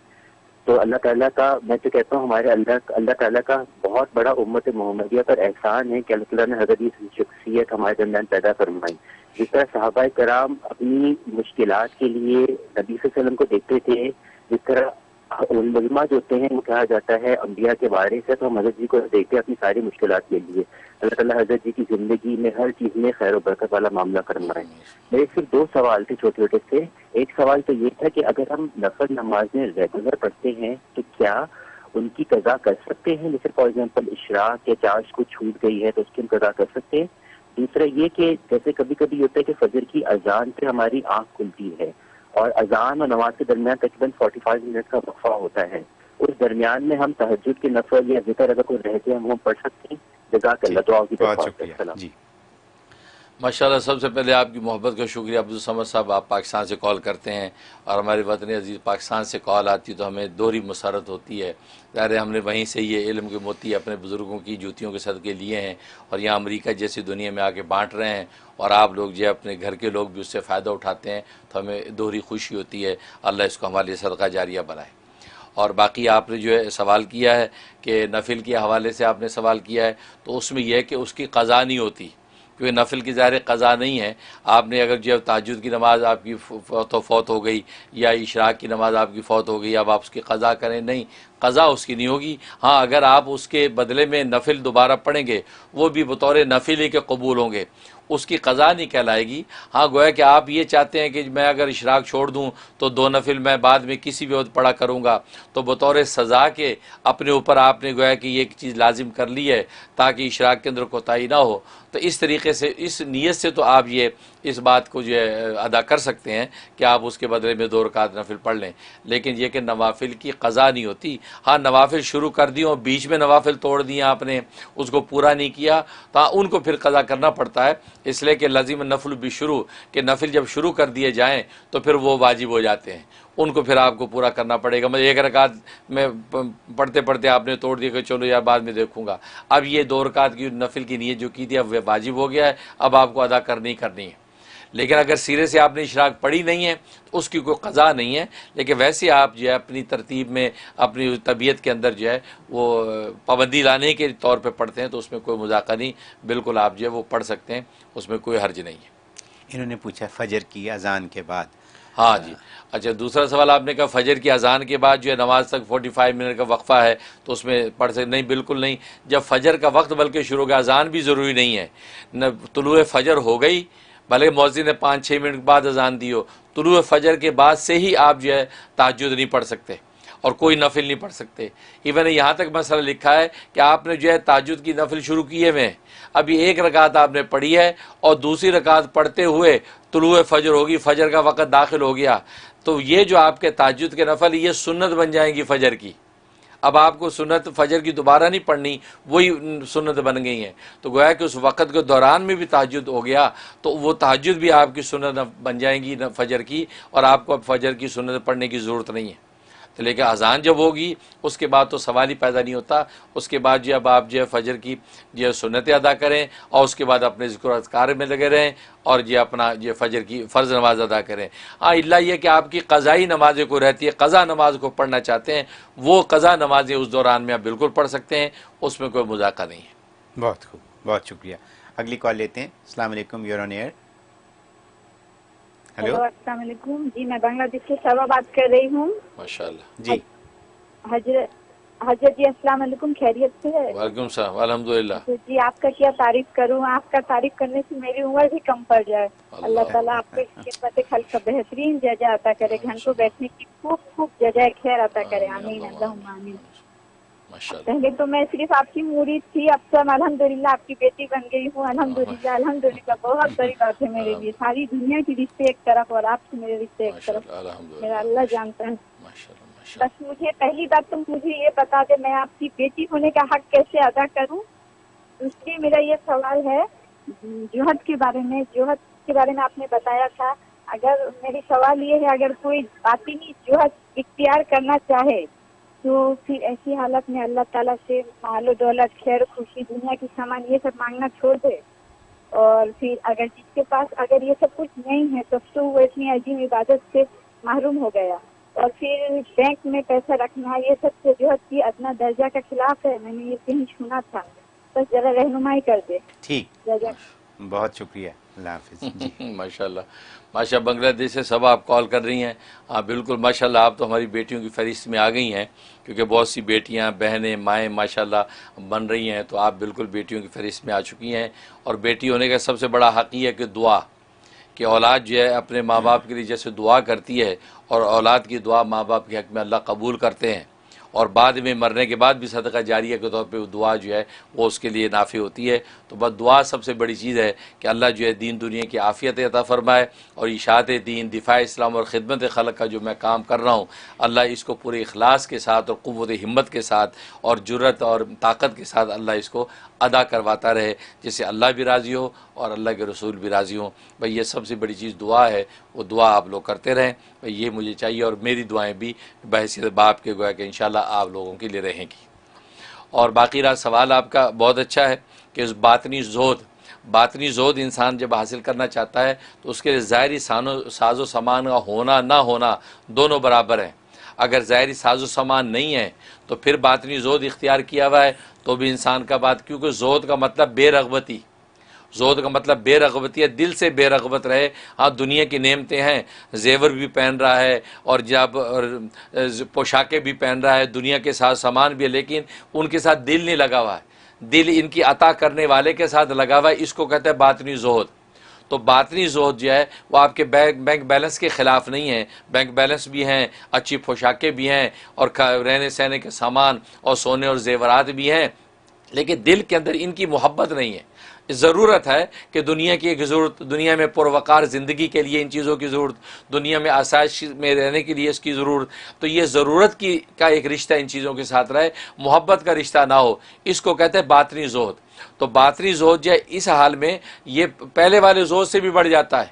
تو اللہ تعالیٰ کا، میں تو کہتا ہوں ہمارے اللہ تعالیٰ کا بہت بڑا امت محمدیہ پر احسان ہے کہ اللہ تعالیٰ نے حضرت کی شخصیت ہمارے درمیان پیدا فرمائی. جس طرح صحابہ کرام اپنی مشکلات کے لیے نبی صلی اللہ علیہ وسلم کو دیکھتے تھے، جس طرح علماء جو ہوتے ہیں وہ کہا جاتا ہے انبیاء کے وارث ہے، تو ہم حضرت جی کو دیکھتے ہیں اپنی ساری مشکلات کے لیے. اللہ تعالیٰ حضرت جی کی زندگی میں ہر چیز میں خیر و برکت والا معاملہ فرمائے. میرے صرف 2 سوال تھے چھوٹے چھوٹے سے. ایک سوال تو یہ تھا کہ اگر ہم نفل نمازیں ریگولر پڑھتے ہیں تو کیا ان کی قضا کر سکتے ہیں؟ جیسے فار ایگزامپل اشراق یا چارج کو چھوٹ گئی ہے تو اس کی ہم قضا کر سکتے ہیں. دوسرا یہ کہ جیسے کبھی کبھی ہوتا ہے کہ فجر کی اذان سے ہماری آنکھ کھلتی ہے اور اذان اور نماز کے درمیان تقریباً 45 منٹ کا وقفہ ہوتا ہے. اس درمیان میں ہم تہجد کے نفل یا ذکر اگر کوئی رہتے ہیں وہ پڑھ سکتے ہیں؟ جزاک اللہ. دعا کی بہت درخواست ہے. شکریہ. السلام. جی ماشاءاللہ، سب سے پہلے آپ کی محبت کا شکریہ عبدالصمد صاحب. آپ پاکستان سے کال کرتے ہیں اور ہمارے وطن عزیز پاکستان سے کال آتی تو ہمیں دوہری مسرت ہوتی ہے. ظاہر ہے ہم نے وہیں سے یہ علم کے موتی اپنے بزرگوں کی جوتیوں کے صدقے لیے ہیں اور یہاں امریکہ جیسی دنیا میں آ کے بانٹ رہے ہیں، اور آپ لوگ جو ہے اپنے گھر کے لوگ بھی اس سے فائدہ اٹھاتے ہیں تو ہمیں دوہری خوشی ہوتی ہے. اللہ اس کو ہمارے لیے صدقہ جاریہ بنائے. اور باقی آپ نے جو ہے سوال کیا ہے کہ نفل کے حوالے سے آپ نے سوال کیا ہے، تو اس میں یہ ہے کہ اس کی قضا نہیں ہوتی، کیونکہ نفل کی ظاہر قضا نہیں ہے. آپ نے اگر جو تہجد کی نماز آپ کی فوت ہو گئی یا اشراق کی نماز آپ کی فوت ہو گئی، اب آپ اس کی قضا کریں، نہیں، قضا اس کی نہیں ہوگی. ہاں اگر آپ اس کے بدلے میں نفل دوبارہ پڑھیں گے وہ بھی بطور نفل ہی کے قبول ہوں گے، اس کی قضا نہیں کہلائے گی. ہاں گویا کہ آپ یہ چاہتے ہیں کہ میں اگر اشراق چھوڑ دوں تو 2 نفل میں بعد میں کسی بھی وقت پڑھا کروں گا، تو بطور سزا کے اپنے اوپر آپ نے گویا کہ یہ ایک چیز لازم کر لی ہے تاکہ اشراق کے اندر کوتاہی نہ ہو. تو اس طریقے سے اس نیت سے تو آپ یہ اس بات کو جو ہے ادا کر سکتے ہیں کہ آپ اس کے بدلے میں 2 رکعت نفل پڑھ لیں. لیکن یہ کہ نوافل کی قضا نہیں ہوتی. ہاں نوافل شروع کر دی اور بیچ میں نوافل توڑ دیے آپ نے، اس کو پورا نہیں کیا، تو ان کو پھر قضا کرنا پڑتا ہے. اس لیے کہ لازم نفل بھی شروع، کہ نفل جب شروع کر دیے جائیں تو پھر وہ واجب ہو جاتے ہیں، ان کو پھر آپ کو پورا کرنا پڑے گا. میں 1 رکعت میں پڑھتے پڑھتے آپ نے توڑ دیا کہ چلو یار بعد میں دیکھوں گا، اب یہ 2 رکعت کی نفل کی نیت جو کی تھی اب وہ واجب ہو گیا ہے، اب آپ کو ادا کرنی ہے. لیکن اگر سرے سے آپ نے اشراق پڑھی نہیں ہے تو اس کی کوئی قضا نہیں ہے. لیکن ویسے آپ جو ہے اپنی ترتیب میں اپنی طبیعت کے اندر جو ہے وہ پابندی لانے کے طور پہ پڑھتے ہیں تو اس میں کوئی مذاکرہ نہیں، بالکل آپ جو ہے وہ پڑھ سکتے ہیں، اس میں کوئی حرج نہیں ہے. انہوں نے پوچھا فجر کی اذان کے بعد. ہاں جی، اچھا دوسرا سوال آپ نے کہا فجر کی اذان کے بعد جو ہے نماز تک 45 منٹ کا وقفہ ہے تو اس میں پڑھ سکتے؟ نہیں، بالکل نہیں. جب فجر کا وقت بلکہ شروع کا، اذان بھی ضروری نہیں ہے. طلوع فجر ہو گئی، بھلے مؤذن نے 5-6 منٹ بعد اذان دی ہو، طلوع فجر کے بعد سے ہی آپ جو ہے تہجد نہیں پڑھ سکتے اور کوئی نفل نہیں پڑھ سکتے. ایون یہاں تک مسئلہ لکھا ہے کہ آپ نے جو ہے تہجد کی نفل شروع کیے ہوئے ہیں، ابھی 1 رکعت آپ نے پڑھی ہے اور دوسری رکعت پڑھتے ہوئے طلوع فجر ہوگی، فجر کا وقت داخل ہو گیا، تو یہ جو آپ کے تہجد کے نفل یہ سنت بن جائیں گی فجر کی. اب آپ کو سنت فجر کی دوبارہ نہیں پڑھنی، وہی سنت بن گئی ہیں. تو گویا کہ اس وقت کے دوران میں بھی تہجد ہو گیا تو وہ تہجد بھی آپ کی سنت بن جائیں گی فجر کی، اور آپ کو اب فجر کی سنت پڑھنے کی ضرورت نہیں ہے. تو لیکن اذان جب ہوگی اس کے بعد تو سوال ہی پیدا نہیں ہوتا. اس کے بعد جو اب آپ جو ہے فجر کی جو ہے سنتیں ادا کریں اور اس کے بعد اپنے ذکر و اذکار میں لگے رہیں اور جو اپنا جو فجر کی فرض نماز ادا کریں. ہاں اللہ یہ کہ آپ کی قضائی نمازیں کوئی رہتی ہے، قضا نماز کو پڑھنا چاہتے ہیں، وہ قضا نمازیں اس دوران میں آپ بالکل پڑھ سکتے ہیں، اس میں کوئی مذاکرہ نہیں ہے. بہت خوب، بہت شکریہ. اگلی کال لیتے ہیں. السلام علیکم، یور آن ایئر. ہیلو، السلام علیکم. جی میں بنگلہ دیش سے شبا بات کر رہی ہوں. ماشاءاللہ. جی حضرت جی السلام علیکم، خیریت سے ہے؟ وعلیکم السلام، الحمدللہ. جی آپ کا کیا تعریف کروں، آپ کا تعریف کرنے سے میری عمر بھی کم پڑ جائے. اللہ تعالیٰ آپ کو خدمت خلق کا بہترین جزا عطا کرے، گھنٹوں بیٹھنے کی خوب جزائے خیر عطا کرے. آمین اللہم آمین. پہلے تو میں صرف آپ کی مرید تھی، اب تو الحمدللہ آپ کی بیٹی بن گئی ہوں. الحمدللہ بہت بڑی بات ہے میرے لیے. ساری دنیا کی رشتے ایک طرف اور آپ سے میرے رشتے ایک طرف، میرا اللہ جانتا ہے. بس مجھے پہلی بات تو مجھے یہ بتا دے میں آپ کی بیٹی ہونے کا حق کیسے ادا کروں. دوسری میرا یہ سوال ہے جوہد کے بارے میں. جوہد کے بارے میں آپ نے بتایا تھا، اگر میری سوال یہ ہے اگر کوئی باطنی جوہد اختیار کرنا چاہے تو پھر ایسی حالت میں اللہ تعالیٰ سے مال و دولت، خیر خوشی، دنیا کی سامان یہ سب مانگنا چھوڑ دے؟ اور پھر اگر جس کے پاس اگر یہ سب کچھ نہیں ہے تو وہ اتنی عظیم عبادت سے محروم ہو گیا. اور پھر بینک میں پیسہ رکھنا یہ سب سے جو ہے ادنا درجہ کا خلاف ہے. میں نے یہ کہیں سنا تھا, بس ذرا رہنمائی کر دے. ٹھیک, بہت شکریہ, اللہ حافظ. ماشاء اللہ, ماشاء بنگلہ دیش سے سب آپ کال کر رہی ہیں. ہاں بالکل ماشاء اللہ, آپ تو ہماری بیٹیوں کی فہرست میں آ گئی ہیں, کیونکہ بہت سی بیٹیاں بہنیں مائیں ماشاء اللہ بن رہی ہیں, تو آپ بالکل بیٹیوں کی فہرست میں آ چکی ہیں. اور بیٹی ہونے کا سب سے بڑا حق یہ ہے کہ دعا, کہ اولاد جو ہے اپنے ماں باپ کے لیے جیسے دعا کرتی ہے, اور اولاد کی دعا ماں باپ کے حق میں اللہ قبول کرتے ہیں, اور بعد میں مرنے کے بعد بھی صدقہ جاریہ کے طور پہ وہ دعا جو ہے وہ اس کے لیے نافع ہوتی ہے. تو بس دعا سب سے بڑی چیز ہے کہ اللہ جو ہے دین دنیا کی عافیت عطا فرمائے, اور اشاعت دین, دفاع اسلام اور خدمت خلق کا جو میں کام کر رہا ہوں, اللہ اس کو پورے اخلاص کے ساتھ اور قوت ہمت کے ساتھ اور جرت اور طاقت کے ساتھ اللہ اس کو ادا کرواتا رہے, جس سے اللہ بھی راضی ہو اور اللہ کے رسول بھی راضی ہوں. بھئی یہ سب سے بڑی چیز دعا ہے, وہ دعا آپ لوگ کرتے رہیں. بھئی یہ مجھے چاہیے, اور میری دعائیں بھی بحیثیت باپ کے گویا کہ انشاءاللہ آپ لوگوں کے لیے رہیں گی. اور باقی رہا سوال آپ کا بہت اچھا ہے کہ اس باطنی زہد انسان جب حاصل کرنا چاہتا ہے تو اس کے لیے ظاہری ساز و سامان کا ہونا نہ ہونا دونوں برابر ہیں. اگر ظاہری ساز و سامان نہیں ہے تو پھر باطنی زہد اختیار کیا ہوا ہے تو بھی انسان کا بات, کیونکہ زہد کا مطلب بے رغبتی, زہد کا مطلب بے رغبتی ہے, دل سے بے رغبت رہے. ہاں دنیا کی نعمتیں ہیں, زیور بھی پہن رہا ہے اور جب پوشاکیں بھی پہن رہا ہے, دنیا کے ساتھ سامان بھی ہے, لیکن ان کے ساتھ دل نہیں لگا ہوا ہے, دل ان کی عطا کرنے والے کے ساتھ لگا ہوا ہے. اس کو کہتے ہیں باطنی زہد. تو باطنی زہد جو ہے وہ آپ کے بینک بیلنس کے خلاف نہیں ہے. بینک بیلنس بھی ہیں, اچھی پوشاکیں بھی ہیں, اور رہنے سہنے کے سامان اور سونے اور زیورات بھی ہیں, لیکن دل کے اندر ان کی محبت نہیں ہے. ضرورت ہے کہ دنیا کی ایک ضرورت, دنیا میں پروقار زندگی کے لیے ان چیزوں کی ضرورت, دنیا میں آسائش میں رہنے کے لیے اس کی ضرورت, تو یہ ضرورت کا ایک رشتہ ان چیزوں کے ساتھ رہے, محبت کا رشتہ نہ ہو. اس کو کہتے ہیں باطنی زہد. تو باطنی زہد جو ہے اس حال میں یہ پہلے والے زہد سے بھی بڑھ جاتا ہے,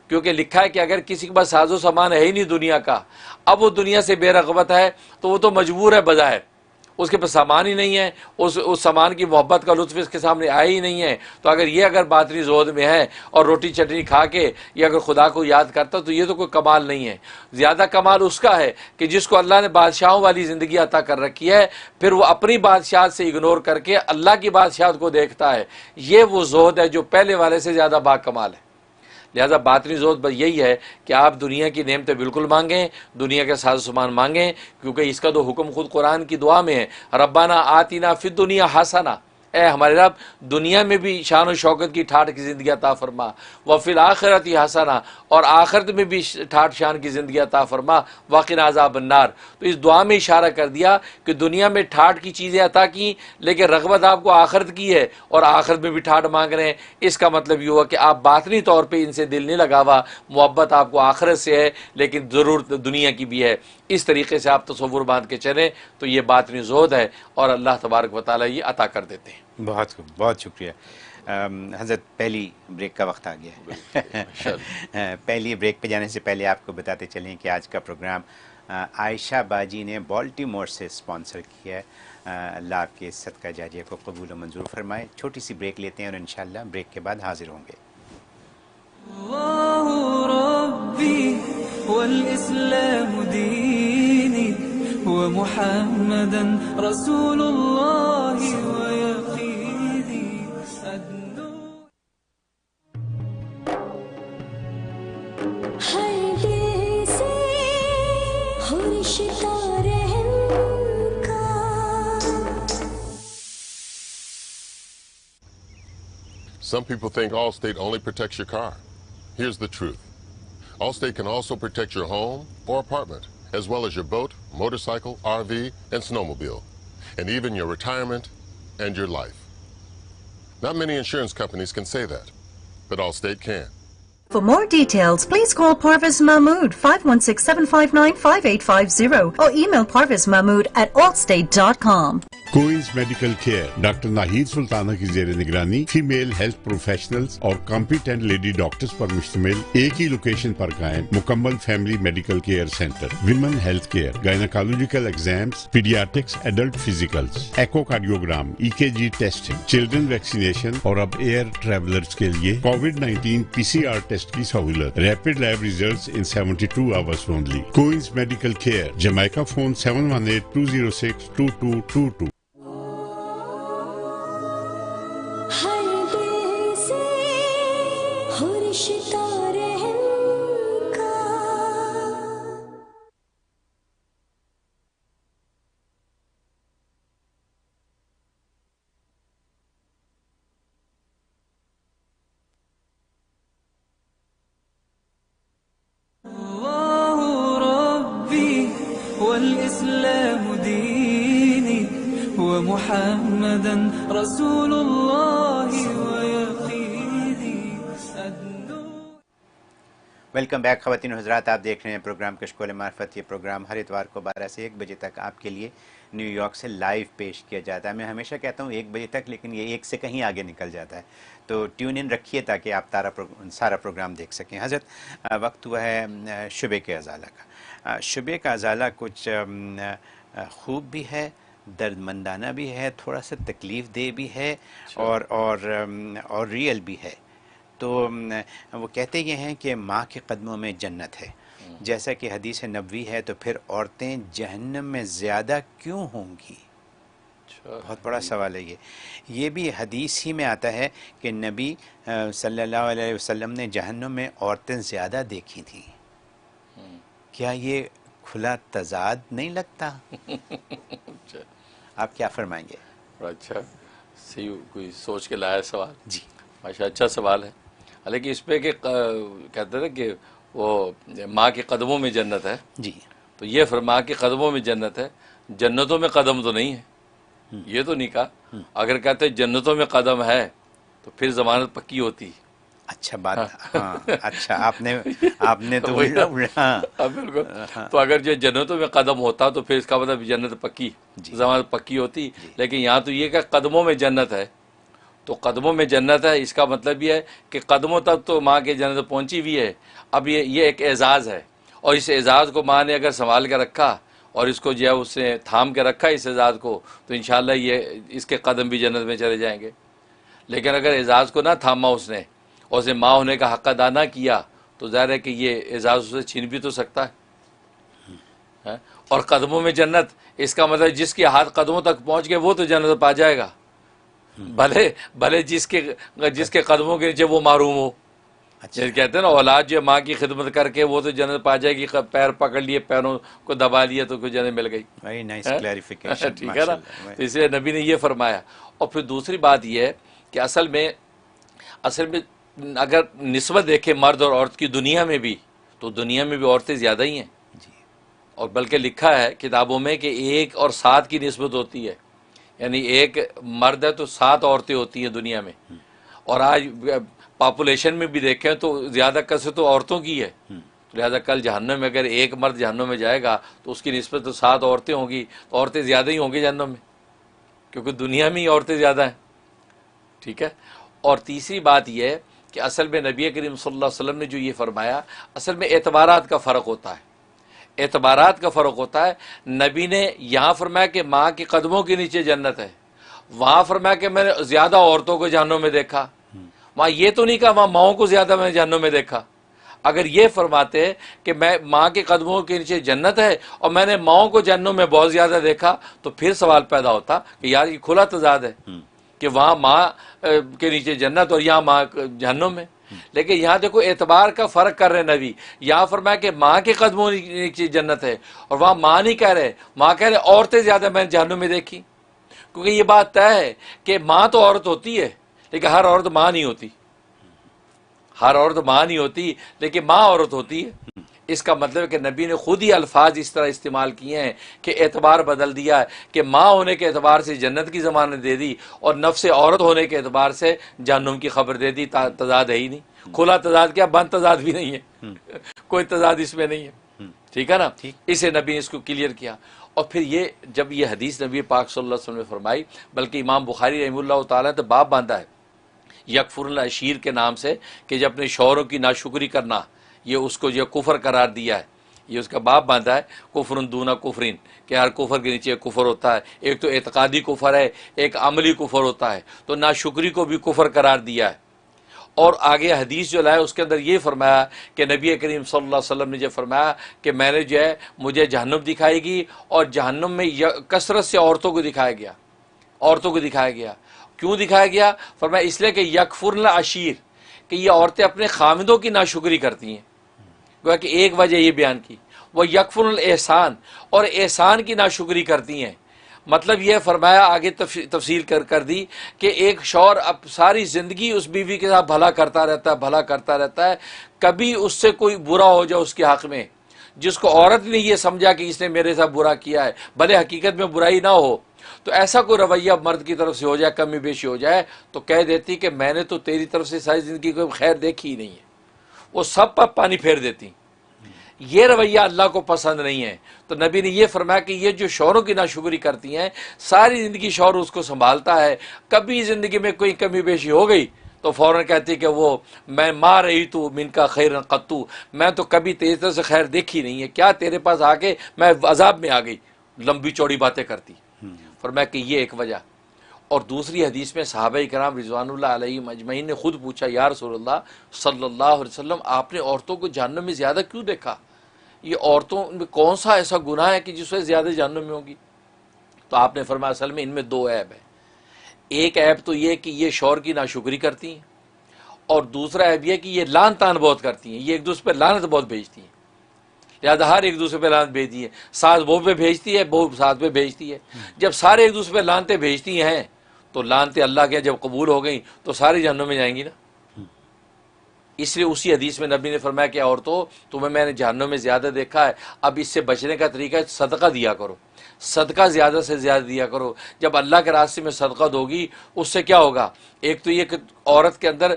کیونکہ لکھا ہے کہ اگر کسی کے پاس ساز و سامان ہے ہی نہیں دنیا کا, اب وہ دنیا سے بے رغبت ہے, تو وہ تو مجبور ہے بظاہر, اس کے پاس سامان ہی نہیں ہے, اس سامان کی محبت کا لطف اس کے سامنے آیا ہی نہیں ہے. تو اگر باطنی زہد میں ہے اور روٹی چٹنی کھا کے یہ اگر خدا کو یاد کرتا تو یہ تو کوئی کمال نہیں ہے. زیادہ کمال اس کا ہے کہ جس کو اللہ نے بادشاہوں والی زندگی عطا کر رکھی ہے, پھر وہ اپنی بادشاہت سے اگنور کر کے اللہ کی بادشاہت کو دیکھتا ہے. یہ وہ زہد ہے جو پہلے والے سے زیادہ با کمال ہے. لہذا باطنی زہد بس یہی ہے کہ آپ دنیا کی نعمتیں بالکل مانگیں, دنیا کے ساز و سامان مانگیں, کیونکہ اس کا تو حکم خود قرآن کی دعا میں ہے, ربنا آتینا فی الدنیا حسنہ, اے ہمارے رب دنیا میں بھی شان و شوکت کی ٹھاٹھ کی زندگی عطا فرما, وفی الآخرۃ حسنہ, اور آخرت میں بھی ٹھاٹھ شان کی زندگی عطا فرما, وقنا عذاب النار. تو اس دعا میں اشارہ کر دیا کہ دنیا میں ٹھاٹھ کی چیزیں عطا کی, لیکن رغبت آپ کو آخرت کی ہے اور آخرت میں بھی ٹھاٹھ مانگ رہے ہیں. اس کا مطلب یہ ہوا کہ آپ باطنی طور پہ ان سے دل نہیں لگا ہوا, محبت آپ کو آخرت سے ہے لیکن ضرورت دنیا کی بھی ہے. اس طریقے سے آپ تصور باندھ کے چلیں تو یہ باطنی زہد ہے, اور اللہ تبارک و تعالیٰ یہ عطا کر دیتے ہیں. بہت بہت شکریہ. حضرت پہلی بریک کا وقت آ گیا ہے. پہلی بریک پہ جانے سے پہلے آپ کو بتاتے چلیں کہ آج کا پروگرام عائشہ باجی نے بالٹیمور سے اسپانسر کیا ہے. اللہ آپ کے صدقہ جاریہ کو قبول و منظور فرمائے. چھوٹی سی بریک لیتے ہیں اور انشاءاللہ بریک کے بعد حاضر ہوں گے. الله ربي والإسلام ديني ومحمدا رسول الله ويقيني أدنو ہر دل سے ہو رشتہ رحم کا. Some people think Allstate only protects your car. Here's the truth. Allstate can also protect your home or apartment, as well as your boat, motorcycle, RV, and snowmobile, and even your retirement and your life. Not many insurance companies can say that, but Allstate can. For more details, please call Parvez Mahmood 516-759-5850 or email parvezmahmood@allstate.com. Queens medical care doctor Nahid Sultana کی زیر نگرانی female health professionals اور competent lady doctors پر مشتمل ایک ہی location پر قائم مکمل family medical care centre, women health care, gynaecological exams, paediatrics, adult physicals, echocardiogram, EKG testing, children vaccination اور اب ایئر ٹریولرز کے لیے کووڈ-19 PCR ٹیسٹ کی سہولت، rapid lab results in 72 hours only. Queens medical care, Jamaica phone 718-206-2222. والإسلام ديني ومحمدا رسول الله ويقيني. Welcome back خواتین و حضرات، آپ دیکھ رہے ہیں پروگرام کشکول معرفت. یہ پروگرام ہر اتوار کو 12 سے 1 بجے تک آپ کے لیے نیو یارک سے لائیو پیش کیا جاتا ہے. میں ہمیشہ کہتا ہوں 1 بجے تک، لیکن یہ 1 سے کہیں آگے نکل جاتا ہے. تو ٹیون ان رکھیے تاکہ آپ سارا پروگرام دیکھ سکیں. حضرت، وقت ہوا ہے شبے کے ازالہ کا. شبے کا ازالہ کچھ خوب بھی ہے، درد مندانہ بھی ہے، تھوڑا سا تکلیف دہ بھی ہے، اور ریئل بھی ہے. تو وہ کہتے یہ ہیں کہ ماں کے قدموں میں جنت ہے. جیسا کہ حدیث نبوی ہے، تو پھر عورتیں جہنم میں زیادہ کیوں ہوں گی؟ بہت بڑا سوال ہے یہ بھی حدیث ہی میں آتا ہے کہ نبی صلی اللہ علیہ وسلم نے جہنم میں عورتیں زیادہ دیکھی تھیں. کیا یہ کھلا تضاد نہیں لگتا؟ آپ کیا فرمائیں گے؟ اچھا، صحیح، کوئی سوچ کے لایا سوال. جی ماشاء، اچھا سوال ہے. لیکن اس پہ کہ کہتے ہیں کہ وہ ماں کے قدموں میں جنت ہے. جی، تو یہ ماں کے قدموں میں جنت ہے، جنتوں میں قدم تو نہیں ہے، یہ تو نہیں کہا. اگر کہتے ہیں جنتوں میں قدم ہے تو پھر ضمانت پکی ہوتی. اچھا بات. ہاں اچھا، آپ نے تو بالکل. تو اگر جو جنتوں میں قدم ہوتا تو پھر اس کا مطلب جنت پکی، ضمانت پکی ہوتی. لیکن یہاں تو یہ کہ قدموں میں جنت ہے، تو قدموں میں جنت ہے، اس کا مطلب یہ ہے کہ قدموں تک تو ماں کی جنت پہنچی ہوئی ہے. اب یہ ایک اعزاز ہے، اور اس اعزاز کو ماں نے اگر سنبھال کے رکھا اور اس کو جو ہے اس نے تھام کے رکھا اس اعزاز کو، تو انشاءاللہ یہ اس کے قدم بھی جنت میں چلے جائیں گے. لیکن اگر اعزاز کو نہ تھاما اس نے، اور اسے ماں ہونے کا حق ادا نہ کیا، تو ظاہر ہے کہ یہ اعزاز اسے چھین بھی تو سکتا ہے. اور قدموں میں جنت، اس کا مطلب جس کے ہاتھ قدموں تک پہنچ گئے وہ تو جنت پا جائے گا، بھلے جس کے قدموں کے نیچے وہ محروم ہو. جیسے کہتے ہیں نا، اولاد جو ماں کی خدمت کر کے وہ تو جنت پا جائے گی، پیر پکڑ لیے، پیروں کو دبا لیا تو کوئی جنت مل گئی. ٹھیک ہے نا. تو اس لیے نبی نے یہ فرمایا. اور پھر دوسری بات یہ ہے کہ اصل میں اگر نسبت دیکھیں مرد اور عورت کی دنیا میں بھی، تو دنیا میں بھی عورتیں زیادہ ہی ہیں. اور بلکہ لکھا ہے کتابوں میں کہ 1 اور 7 کی نسبت ہوتی ہے، یعنی 1 مرد ہے تو 7 عورتیں ہوتی ہیں دنیا میں. اور آج پاپولیشن میں بھی دیکھیں تو زیادہ کثرت تو عورتوں کی ہے. لہذا کل جہنم میں اگر 1 مرد جہنم میں جائے گا تو اس کی نسبت تو 7 عورتیں ہوں گی، تو عورتیں زیادہ ہی ہوں گی جہنم میں، کیونکہ دنیا میں ہی عورتیں زیادہ ہیں. ٹھیک ہے. اور تیسری بات یہ ہے کہ اصل میں نبی کریم صلی اللہ علیہ وسلم نے جو یہ فرمایا، اصل میں اعتبارات کا فرق ہوتا ہے. اعتبارات کا فرق ہوتا ہے. نبی نے یہاں فرمایا کہ ماں کے قدموں کے نیچے جنت ہے، وہاں فرمایا کہ میں نے زیادہ عورتوں کو جہنم میں دیکھا. وہاں یہ تو نہیں کہا وہاں ماؤں کو زیادہ میں نے جہنم میں دیکھا. اگر یہ فرماتے کہ میں ماں کے قدموں کے نیچے جنت ہے اور میں نے ماؤں کو جہنم میں بہت زیادہ دیکھا، تو پھر سوال پیدا ہوتا کہ یار یہ کھلا تضاد ہے کہ وہاں ماں کے نیچے جنت اور یہاں ماں جہنم میں. لیکن یہاں دیکھو اعتبار کا فرق کر رہے نبی. یہاں فرمایا کہ ماں کے قدموں کے نیچے جنت ہے، اور وہاں ماں نہیں کہہ رہے، ماں کہہ رہے عورتیں زیادہ میں نے جہنم میں دیکھی. کیونکہ یہ بات طے ہے کہ ماں تو عورت ہوتی ہے، لیکن ہر عورت ماں نہیں ہوتی. ہر عورت ماں نہیں ہوتی، لیکن ماں عورت ہوتی ہے. اس کا مطلب ہے کہ نبی نے خود ہی الفاظ اس طرح استعمال کیے ہیں کہ اعتبار بدل دیا ہے کہ ماں ہونے کے اعتبار سے جنت کی ضمانت دے دی اور نفس عورت ہونے کے اعتبار سے جہنم کی خبر دے دی. تضاد ہے ہی نہیں. کھلا تضاد کیا، بند تضاد بھی نہیں ہے، کوئی تضاد اس میں نہیں ہے. ٹھیک ہے نا. اسے نبی نے اس کو کلیئر کیا. اور پھر یہ جب یہ حدیث نبی پاک صلی اللہ علیہ وسلم نے فرمائی، بلکہ امام بخاری رحمہ اللہ تعالیٰ نے باب باندھا ہے یکفر العشیر کے نام سے کہ جب اپنے شوہروں کی ناشکری کرنا یہ اس کو جو کفر قرار دیا ہے، یہ اس کا باب باندھا ہے کفر دون کفرین، کہ ہر کفر کے نیچے کفر ہوتا ہے. ایک تو اعتقادی کفر ہے، ایک عملی کفر ہوتا ہے. تو ناشکری کو بھی کفر قرار دیا ہے. اور آگے حدیث جو لائے اس کے اندر یہ فرمایا کہ نبی کریم صلی اللہ علیہ وسلم نے جو فرمایا کہ میں نے جو ہے مجھے جہنم دکھائی گی، اور جہنم میں کثرت سے عورتوں کو دکھایا گیا. عورتوں کو دکھایا گیا. کیوں دکھایا گیا؟ فرمایا اس لیے کہ یکفرن العشیر، کہ یہ عورتیں اپنے خامدوں کی ناشکری کرتی ہیں. گویا کہ ایک وجہ یہ بیان کی. وہ یکفرن الاحسان، اور احسان کی ناشکری کرتی ہیں. مطلب یہ فرمایا آگے تفصیل کر دی کہ ایک شوہر اب ساری زندگی اس بیوی کے ساتھ بھلا کرتا رہتا ہے، کبھی اس سے کوئی برا ہو جائے اس کے حق میں، جس کو عورت نے یہ سمجھا کہ اس نے میرے ساتھ برا کیا ہے، بھلے حقیقت میں برائی نہ ہو، تو ایسا کوئی رویہ مرد کی طرف سے ہو جائے، کمی بیشی ہو جائے، تو کہہ دیتی کہ میں نے تو تیری طرف سے ساری زندگی کوئی خیر دیکھی ہی نہیں ہے. وہ سب پر پانی پھیر دیتی. یہ رویہ اللہ کو پسند نہیں ہے. تو نبی نے یہ فرمایا کہ یہ جو شوہروں کی ناشکری کرتی ہیں، ساری زندگی شوہر اس کو سنبھالتا ہے، کبھی زندگی میں کوئی کمی بیشی ہو گئی تو فوراً کہتی کہ وہ میں ماں رہی تو من کا خیر قطو، میں تو کبھی تیری طرف سے خیر دیکھی نہیں ہے، کیا تیرے پاس آ کے میں عذاب میں آ گئی. لمبی چوڑی باتیں کرتی. فرمایا کہ یہ ایک وجہ. اور دوسری حدیث میں صحابہ کرام رضوان اللہ علیہم اجمعین نے خود پوچھا یا رسول اللہ صلی اللہ علیہ وسلم، آپ نے عورتوں کو جہنم میں زیادہ کیوں دیکھا؟ یہ عورتوں میں کون سا ایسا گناہ ہے کہ جس سے زیادہ جہنم میں ہوگی؟ تو آپ نے فرمایا اصل میں ان میں دو عیب ہیں. ایک عیب تو یہ کہ یہ شوہر کی ناشکری کرتی ہیں، اور دوسرا عیب یہ کہ یہ لعن تان بہت کرتی ہیں. یہ ایک دوسرے پہ لعنت بہت بھیجتی ہیں، لہٰذا ہر ایک دوسرے پہ لعنت بھیجتی ہے. ساس بہو پہ بھیجتی ہے، بہو ساس پہ بھیجتی ہے. جب سارے ایک دوسرے پہ لعنتیں بھیجتی ہیں تو لعنتیں اللہ کے جب قبول ہو گئیں تو ساری جہنم میں جائیں گی نا. اس لیے اسی حدیث میں نبی نے فرمایا کہ عورتوں تمہیں میں نے جہنم میں زیادہ دیکھا ہے، اب اس سے بچنے کا طریقہ ہے صدقہ دیا کرو، صدقہ زیادہ سے زیادہ دیا کرو. جب اللہ کے راستے میں صدقہ دو گی اس سے کیا ہوگا؟ ایک تو یہ کہ عورت کے اندر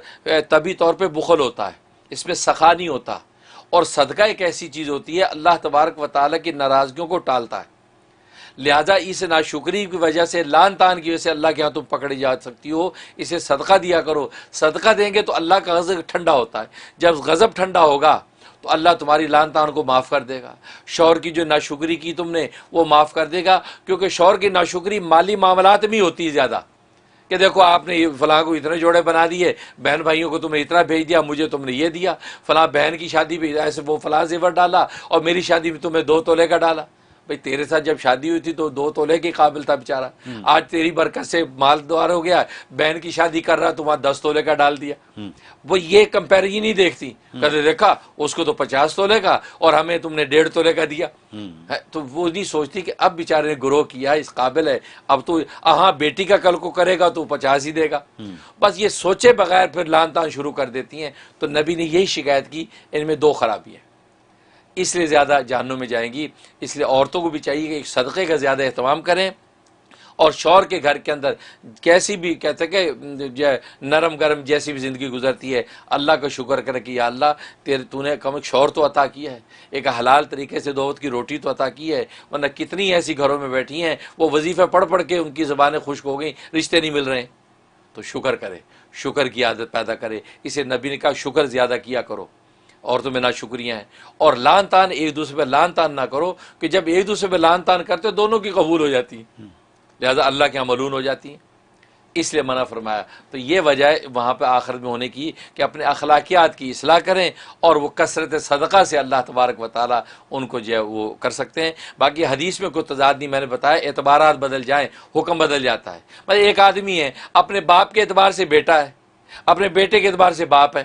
طبعی طور پہ بخل ہوتا ہے، اس میں سخا نہیں ہوتا. اور صدقہ ایک ایسی چیز ہوتی ہے اللہ تبارک و تعالیٰ کی ناراضگیوں کو ٹالتا ہے. لہذا اس ناشکری کی وجہ سے، لعن تان کی وجہ سے اللہ کے ہاں تم پکڑی جا سکتی ہو. اسے صدقہ دیا کرو. صدقہ دیں گے تو اللہ کا غضب ٹھنڈا ہوتا ہے. جب غضب ٹھنڈا ہوگا تو اللہ تمہاری لعن تان کو معاف کر دے گا. شوہر کی جو ناشکری کی تم نے وہ معاف کر دے گا، کیونکہ شوہر کی ناشکری مالی معاملات میں ہوتی ہے زیادہ، کہ دیکھو آپ نے فلاں کو اتنے جوڑے بنا دیے، بہن بھائیوں کو تم نے اتنا بھیج دیا، مجھے تم نے یہ دیا، فلاں بہن کی شادی پہ ایسے وہ فلاں زیور ڈالا، اور میری شادی میں تمہیں 2 تولے کا ڈالا. بھئی تیرے ساتھ جب شادی ہوئی تھی تو 2 تولے کے قابل تھا بیچارہ. آج تیری برکت سے مالدار ہو گیا، بہن کی شادی کر رہا تو وہاں 10 تولے کا ڈال دیا. وہ یہ کمپیریزن نہیں دیکھتی، کہتے دیکھا اس کو تو 50 تولے کا اور ہمیں تم نے 1.5 تولے کا دیا. تو وہ نہیں سوچتی کہ اب بیچارے نے گروہ کیا، اس قابل ہے، اب تو ہاں بیٹی کا کل کو کرے گا تو 50 ہی دے گا. بس یہ سوچے بغیر پھر لعن طعن شروع کر دیتی ہیں. تو نبی نے یہی شکایت کی، ان میں 2 خرابی ہیں، اس لیے زیادہ جہنم میں جائیں گی. اس لیے عورتوں کو بھی چاہیے کہ ایک صدقے کا زیادہ اہتمام کریں، اور شوہر کے گھر کے اندر کیسی بھی کہتے کہ نرم گرم جیسی بھی زندگی گزرتی ہے، اللہ کا شکر کرے کہ یا اللہ تو نے کم ایک شوہر تو عطا کیا ہے، ایک حلال طریقے سے 2 وقت کی روٹی تو عطا کی ہے. ورنہ کتنی ایسی گھروں میں بیٹھی ہیں وہ وظیفے پڑھ پڑھ کے ان کی زبانیں خشک ہو گئیں، رشتے نہیں مل رہے ہیں. تو شکر کرے، شکر کی عادت پیدا کرے. اسے نبی نے کہا شکر زیادہ کیا کرو. عورتوں میں ناشکریاں ہیں. اور لعن طعن ایک دوسرے پہ لعن طعن نہ کرو، کہ جب ایک دوسرے پہ لعن طعن کرتے دونوں کی قبول ہو جاتی ہیں، لہذا اللہ کے یہاں ملعون ہو جاتی ہیں. اس لیے منع فرمایا. تو یہ وجہ ہے وہاں پہ آخرت میں ہونے کی کہ اپنے اخلاقیات کی اصلاح کریں، اور وہ کثرت صدقہ سے اللہ تبارک و تعالیٰ ان کو جو ہے وہ کر سکتے ہیں. باقی حدیث میں کوئی تضاد نہیں، میں نے بتایا اعتبارات بدل جائیں حکم بدل جاتا ہے. مطلب ایک آدمی ہے، اپنے باپ کے اعتبار سے بیٹا ہے، اپنے بیٹے کے اعتبار سے باپ ہے،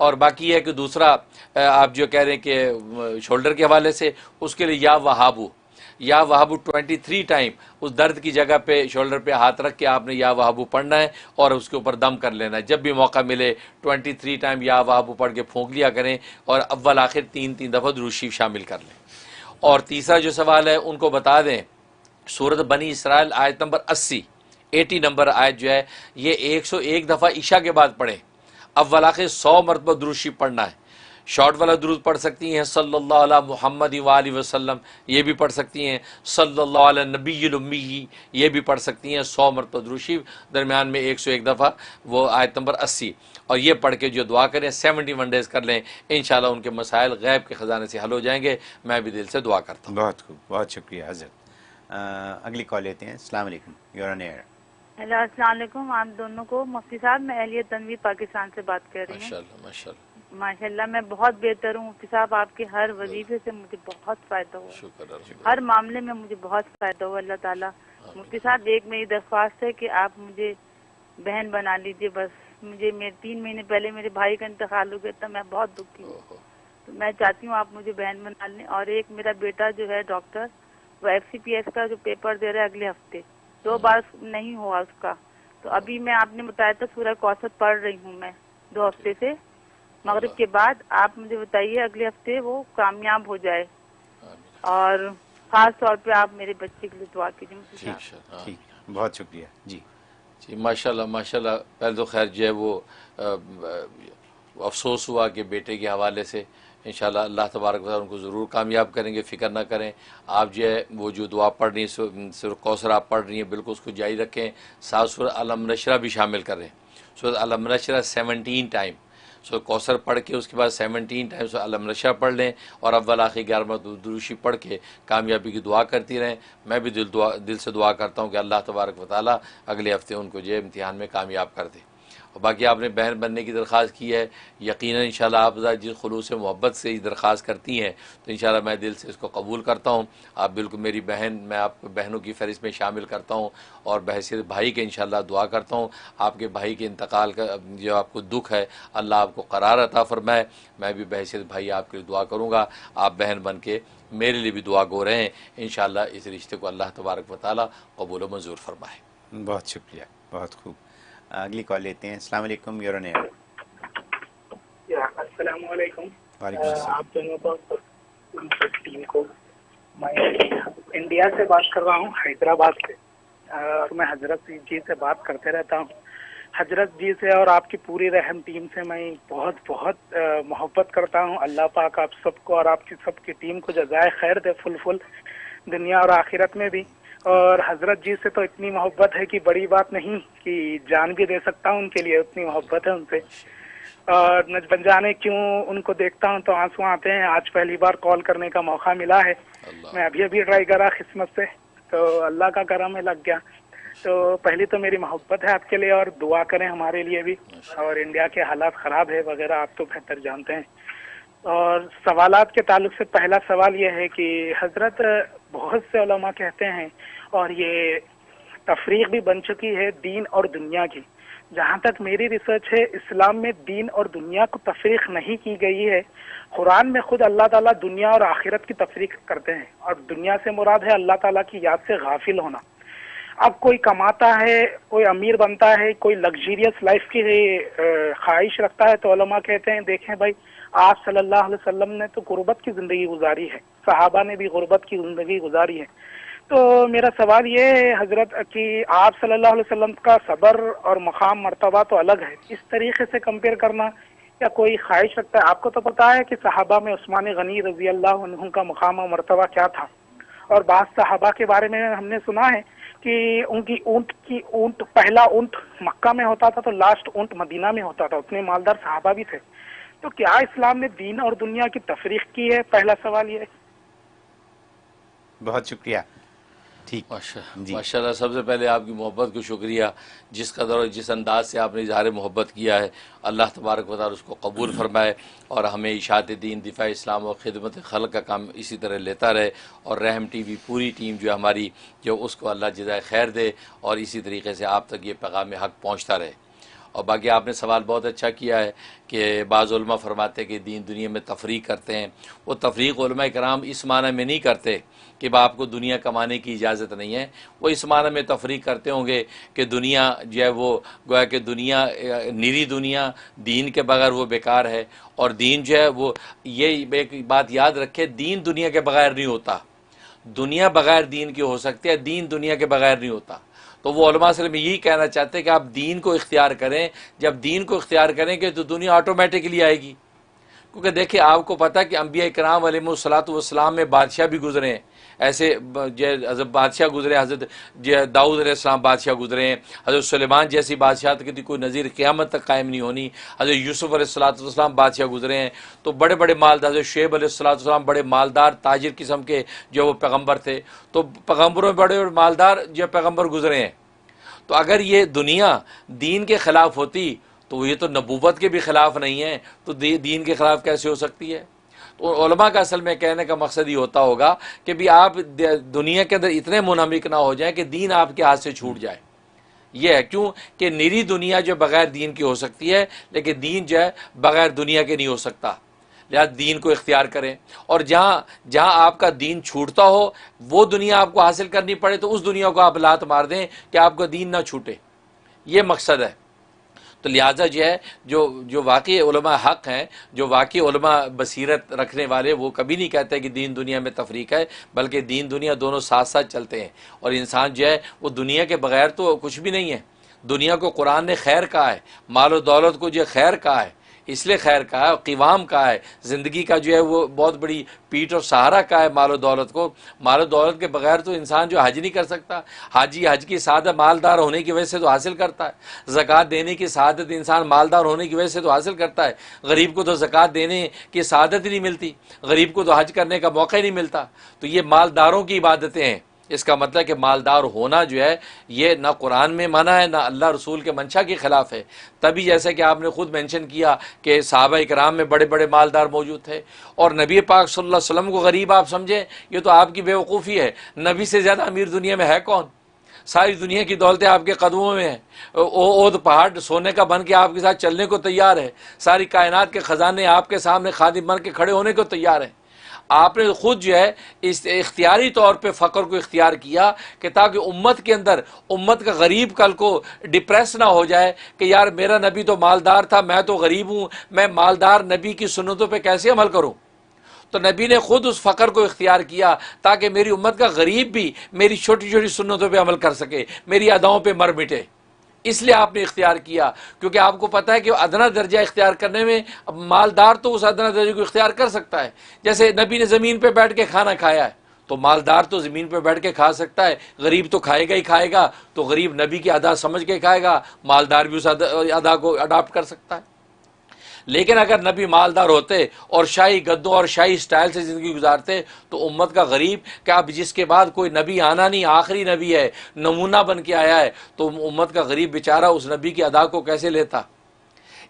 اور باقی ہے کہ دوسرا آپ جو کہہ رہے ہیں کہ شولڈر کے حوالے سے، اس کے لیے یا وہابو 23 ٹائم اس درد کی جگہ پہ شولڈر پہ ہاتھ رکھ کے آپ نے یا وہابو پڑھنا ہے اور اس کے اوپر دم کر لینا ہے. جب بھی موقع ملے 23 ٹائم یا وہابو پڑھ کے پھونک لیا کریں اور اول آخر 3 دفعہ درود شریف شامل کر لیں. اور تیسرا جو سوال ہے ان کو بتا دیں، سورۃ بنی اسرائیل آیت نمبر 80 نمبر آیت جو ہے یہ 101 دفعہ عشاء کے بعد پڑھیں. اول آخر 100 مرتبہ درود شریف پڑھنا ہے. شارٹ والا درود پڑھ سکتی ہیں صلی اللہ علیہ محمد وآلہ وسلم، یہ بھی پڑھ سکتی ہیں صلی اللہ علیہ نبی الامی، یہ بھی پڑھ سکتی ہیں 100 مرتبہ درود شریف، درمیان میں 101 دفعہ وہ آیت نمبر 80. اور یہ پڑھ کے جو دعا کریں 71 ڈیز کر لیں، انشاءاللہ ان کے مسائل غیب کے خزانے سے حل ہو جائیں گے. میں بھی دل سے دعا کرتا ہوں. بہت خوب، بہت شکریہ حضرت. اگلی کال لیتے ہیں. السلام علیکم، یور آن ایئر. ہیلو، السلام علیکم آپ دونوں کو. مفتی صاحب میں اہلیہ تنویر پاکستان سے بات کر رہی ہوں. ماشاءاللہ میں بہت بہتر ہوں مفتی صاحب. آپ کے ہر وظیفے سے مجھے بہت فائدہ ہوا، ہر معاملے میں مجھے بہت فائدہ ہوا اللہ تعالیٰ. مفتی صاحب ایک میری درخواست ہے کہ آپ مجھے بہن بنا لیجئے. بس مجھے 3 مہینے پہلے میرے بھائی کا انتقال ہو گیا تھا، میں بہت دکھی ہوں، تو میں چاہتی ہوں آپ مجھے بہن بنا لیں. اور ایک میرا بیٹا جو ہے ڈاکٹر، وہ FCPS کا جو پیپر دے رہا ہے اگلے ہفتے، 2 بار نہیں ہوا اس کا. تو ابھی میں آپ نے بتایا تھا سورہ کوثر پڑھ رہی ہوں میں 2 ہفتے سے مغرب کے بعد. آپ مجھے بتائیے اگلے ہفتے وہ کامیاب ہو جائے، اور خاص طور پہ آپ میرے بچے کے لیے دعا کیجیے. ٹھیک، بہت شکریہ. جی ماشاءاللہ ماشاءاللہ. پہلے تو خیر جو ہے وہ افسوس ہوا کہ بیٹے کے حوالے سے. انشاءاللہ اللہ تبارک و تعالیٰ ان کو ضرور کامیاب کریں گے، فکر نہ کریں. آپ جو ہے وہ جو دعا پڑھ رہی ہیں سورہ کوثر آپ پڑھ رہی ہیں، بالکل اس کو جاری رکھیں. ساتھ سورہ الم نشرہ بھی شامل کریں. سورہ الم نشرہ 17 ٹائم سورہ کوثر پڑھ کے اس کے بعد 17 ٹائم سورہ الم نشرہ پڑھ لیں، اور اول آخر 11 مرتبہ درود شریف پڑھ کے کامیابی کی دعا کرتی رہیں. میں بھی دل سے دعا کرتا ہوں کہ اللہ تبارک و تعالیٰ اگلے ہفتے ان کو جو ہے امتحان میں کامیاب کر دے. اور باقی آپ نے بہن بننے کی درخواست کی ہے، یقیناً انشاءاللہ آپ جس خلوص محبت سے یہ درخواست کرتی ہیں تو انشاءاللہ میں دل سے اس کو قبول کرتا ہوں. آپ بالکل میری بہن، میں آپ کو بہنوں کی فہرست میں شامل کرتا ہوں، اور بحیثیت بھائی کے انشاءاللہ دعا کرتا ہوں. آپ کے بھائی کے انتقال کا جو آپ کو دکھ ہے اللہ آپ کو قرار عطا فرمائے. میں بھی بحیثیت بھائی آپ کے لیے دعا کروں گا. آپ بہن بن کے میرے لیے بھی دعا گو رہیں. انشاءاللہ اس رشتے کو اللہ تبارک و تعالیٰ قبول و منظور فرمائے. بہت شکریہ، بہت خوب. اگلی کال لیتے ہیں. السلام علیکم، یور آن ایئر. السلام علیکم. وعلیکم السلام. آپ دونوں کو ٹیم کو، میں انڈیا سے بات کر رہا ہوں، حیدرآباد سے، اور میں حضرت جی سے بات کرتے رہتا ہوں. حضرت جی سے اور آپ کی پوری رحم ٹیم سے میں بہت بہت محبت کرتا ہوں. اللہ پاک آپ سب کو اور آپ کی سب کی ٹیم کو جزائے خیر دے، فل دنیا اور آخرت میں بھی. اور حضرت جی سے تو اتنی محبت ہے کہ بڑی بات نہیں، کہ جان بھی دے سکتا ہوں ان کے لیے، اتنی محبت ہے ان سے. اور نہ بن جانے کیوں ان کو دیکھتا ہوں تو آنسو آتے ہیں. آج پہلی بار کال کرنے کا موقع ملا ہے. میں ابھی ٹرائی کرا قسمت سے، تو اللہ کا کرم ہے لگ گیا. تو پہلی تو میری محبت ہے آپ کے لیے، اور دعا کریں ہمارے لیے بھی. اور انڈیا کے حالات خراب ہے وغیرہ، آپ تو بہتر جانتے ہیں. اور سوالات کے تعلق سے پہلا سوال یہ ہے کہ حضرت بہت سے علماء کہتے ہیں، اور یہ تفریق بھی بن چکی ہے دین اور دنیا کی. جہاں تک میری ریسرچ ہے، اسلام میں دین اور دنیا کو تفریق نہیں کی گئی ہے. قرآن میں خود اللہ تعالیٰ دنیا اور آخرت کی تفریق کرتے ہیں، اور دنیا سے مراد ہے اللہ تعالیٰ کی یاد سے غافل ہونا. اب کوئی کماتا ہے، کوئی امیر بنتا ہے، کوئی لگژریس لائف کی خواہش رکھتا ہے، تو علماء کہتے ہیں دیکھیں بھائی، آپ صلی اللہ علیہ وسلم نے تو غربت کی زندگی گزاری ہے، صحابہ نے بھی غربت کی زندگی گزاری ہے. تو میرا سوال یہ ہے حضرت کہ آپ صلی اللہ علیہ وسلم کا صبر اور مقام مرتبہ تو الگ ہے، اس طریقے سے کمپیئر کرنا، یا کوئی خواہش رکھتا ہے؟ آپ کو تو پتا ہے کہ صحابہ میں عثمان غنی رضی اللہ عنہ کا مقام و مرتبہ کیا تھا. اور بعض صحابہ کے بارے میں ہم نے سنا ہے کہ ان کی اونٹ پہلا اونٹ مکہ میں ہوتا تھا تو لاسٹ اونٹ مدینہ میں ہوتا تھا. اتنے مالدار صحابہ بھی تھے. تو کیا اسلام نے دین اور دنیا کی تفریق کی ہے؟ پہلا سوال یہ ہے. بہت شکریہ. ٹھیک، ماشاء اللہ. سب سے پہلے آپ کی محبت کو شکریہ. جس قدر اور جس انداز سے آپ نے اظہار محبت کیا ہے، اللہ تبارک و تعالیٰ اس کو قبول فرمائے، اور ہمیں اشاعت دین، دفاع اسلام اور خدمت خلق کا کام اسی طرح لیتا رہے. اور رحم ٹی وی پوری ٹیم جو ہماری، جو اس کو اللہ جزائے خیر دے، اور اسی طریقے سے آپ تک یہ پیغام حق پہنچتا رہے. اور باقی آپ نے سوال بہت اچھا کیا ہے کہ بعض علماء فرماتے ہیں کہ دین دنیا میں تفریق کرتے ہیں. وہ تفریق علماء کرام اس معنی میں نہیں کرتے کہ آپ کو دنیا کمانے کی اجازت نہیں ہے. وہ اس معنی میں تفریق کرتے ہوں گے کہ دنیا جو ہے وہ گویا کہ دنیا نیری دنیا دین کے بغیر وہ بیکار ہے، اور دین جو ہے وہ یہ ایک بات یاد رکھے، دین دنیا کے بغیر نہیں ہوتا. دنیا بغیر دین کی ہو سکتی ہے، دین دنیا کے بغیر نہیں ہوتا. تو وہ علماء سے میں یہی کہنا چاہتے ہیں کہ آپ دین کو اختیار کریں. جب دین کو اختیار کریں گے تو دنیا آٹومیٹکلی آئے گی. کیونکہ دیکھیں آپ کو پتہ ہے کہ انبیاء کرام علیہم الصلاۃ والسلام میں بادشاہ بھی گزرے ہیں. ایسے حضرت بادشاہ گزرے، حضرت داؤد علیہ السلام بادشاہ گزرے ہیں، حضرت سلیمان جیسی بادشاہت کی کوئی نظیر قیامت تک قائم نہیں ہونی. حضرت یوسف علیہ الصلاۃ والسلام بادشاہ گزرے ہیں. تو بڑے بڑے مالدار، حضرت شعیب علیہ الصلاۃ والسلام بڑے مالدار تاجر قسم کے جو وہ پیغمبر تھے. تو پیغمبروں میں بڑے مالدار جو پیغمبر گزرے ہیں. تو اگر یہ دنیا دین کے خلاف ہوتی تو یہ تو نبوت کے بھی خلاف نہیں ہے، تو دین کے خلاف کیسے ہو سکتی ہے؟ تو علماء کا اصل میں کہنے کا مقصد یہ ہوتا ہوگا کہ بھی آپ دنیا کے اندر اتنے منہمک نہ ہو جائیں کہ دین آپ کے ہاتھ سے چھوٹ جائے. یہ ہے کیوں کہ نیری دنیا جو بغیر دین کی ہو سکتی ہے، لیکن دین جو ہے بغیر دنیا کے نہیں ہو سکتا. لہذا دین کو اختیار کریں، اور جہاں آپ کا دین چھوٹتا ہو وہ دنیا آپ کو حاصل کرنی پڑے تو اس دنیا کو آپ لات مار دیں کہ آپ کا دین نہ چھوٹے. یہ مقصد ہے. تو لہٰذا جو ہے جو واقعی علماء حق ہیں، جو واقعی علماء بصیرت رکھنے والے، وہ کبھی نہیں کہتے کہ دین دنیا میں تفریق ہے، بلکہ دین دنیا دونوں ساتھ ساتھ چلتے ہیں. اور انسان جو ہے وہ دنیا کے بغیر تو کچھ بھی نہیں ہے. دنیا کو قرآن نے خیر کہا ہے، مال و دولت کو جو خیر کہا ہے، اس لیے خیر کہا ہے، قوام کہا ہے، زندگی کا جو ہے وہ بہت بڑی پیٹ اور سہارا کہا ہے مال و دولت کو. مال و دولت کے بغیر تو انسان جو حج نہیں کر سکتا. حج کی سعادت مالدار ہونے کی وجہ سے تو حاصل کرتا ہے. زکوٰۃ دینے کی سعادت انسان مالدار ہونے کی وجہ سے تو حاصل کرتا ہے. غریب کو تو زکوٰۃ دینے کی سعادت ہی نہیں ملتی، غریب کو تو حج کرنے کا موقع ہی نہیں ملتا. تو یہ مالداروں کی عبادتیں ہیں. اس کا مطلب کہ مالدار ہونا جو ہے یہ نہ قرآن میں منع ہے، نہ اللہ رسول کے منشا کے خلاف ہے. تبھی جیسے کہ آپ نے خود مینشن کیا کہ صحابہ کرام میں بڑے بڑے مالدار موجود تھے، اور نبی پاک صلی اللہ علیہ وسلم کو غریب آپ سمجھیں، یہ تو آپ کی بے وقوفی ہے. نبی سے زیادہ امیر دنیا میں ہے کون؟ ساری دنیا کی دولتیں آپ کے قدموں میں ہیں. اود پہاڑ سونے کا بن کے آپ کے ساتھ چلنے کو تیار ہے. ساری کائنات کے خزانے آپ کے سامنے خادم بن کے کھڑے ہونے کو تیار ہیں. آپ نے خود جو ہے اس اختیاری طور پہ فقر کو اختیار کیا کہ تاکہ امت کے اندر امت کا غریب کل کو ڈپریس نہ ہو جائے کہ یار میرا نبی تو مالدار تھا، میں تو غریب ہوں، میں مالدار نبی کی سنتوں پہ کیسے عمل کروں. تو نبی نے خود اس فقر کو اختیار کیا تاکہ میری امت کا غریب بھی میری چھوٹی چھوٹی سنتوں پہ عمل کر سکے، میری اداؤں پہ مر مٹے. اس لیے آپ نے اختیار کیا، کیونکہ آپ کو پتہ ہے کہ ادنا درجہ اختیار کرنے میں مالدار تو اس ادنا درجے کو اختیار کر سکتا ہے. جیسے نبی نے زمین پہ بیٹھ کے کھانا کھایا ہے تو مالدار تو زمین پہ بیٹھ کے کھا سکتا ہے، غریب تو کھائے گا ہی کھائے گا. تو غریب نبی کی ادا سمجھ کے کھائے گا، مالدار بھی اس ادا کو اڈاپٹ کر سکتا ہے. لیکن اگر نبی مالدار ہوتے اور شاہی گدوں اور شاہی سٹائل سے زندگی گزارتے تو امت کا غریب کہ اب جس کے بعد کوئی نبی آنا نہیں، آخری نبی ہے، نمونہ بن کے آیا ہے، تو امت کا غریب بیچارہ اس نبی کی ادا کو کیسے لیتا.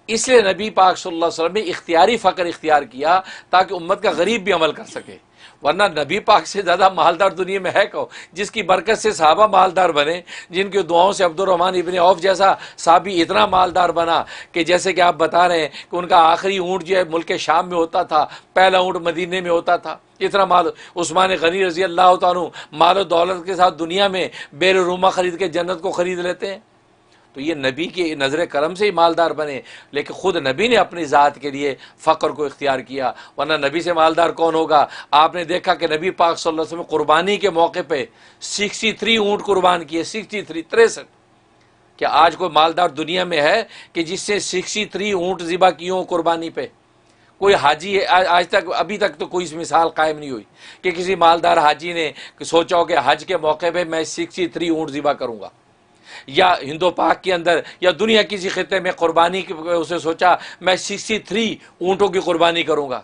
اس لیے نبی پاک صلی اللہ علیہ وسلم نے اختیاری فقر اختیار کیا تاکہ امت کا غریب بھی عمل کر سکے. ورنہ نبی پاک سے زیادہ مالدار دنیا میں ہے کون؟ جس کی برکت سے صحابہ مالدار بنے، جن کی دعاؤں سے عبد الرحمن ابن عوف جیسا صحابی اتنا مالدار بنا کہ جیسے کہ آپ بتا رہے ہیں کہ ان کا آخری اونٹ جو ہے ملک شام میں ہوتا تھا، پہلا اونٹ مدینے میں ہوتا تھا. اتنا مال. عثمان غنی رضی اللہ تعالیٰ عنہ مال و دولت کے ساتھ دنیا میں بیر روما خرید کے جنت کو خرید لیتے ہیں. تو یہ نبی کی نظر کرم سے ہی مالدار بنے، لیکن خود نبی نے اپنی ذات کے لیے فقر کو اختیار کیا. ورنہ نبی سے مالدار کون ہوگا؟ آپ نے دیکھا کہ نبی پاک صلی اللہ علیہ وسلم قربانی کے موقع پہ 63 اونٹ قربان کیے. 63 کیا آج کوئی مالدار دنیا میں ہے کہ جس سے 63 اونٹ ذبح کیے ہوں قربانی پہ؟ کوئی حاجی آج تک ابھی تک تو کوئی مثال قائم نہیں ہوئی کہ کسی مالدار حاجی نے سوچا ہو کہ حج کے موقع پہ میں 63 اونٹ ذبح کروں گا، یا ہندو پاک کے اندر یا دنیا کسی خطے میں قربانی اسے سوچا میں 63 اونٹوں کی قربانی کروں گا.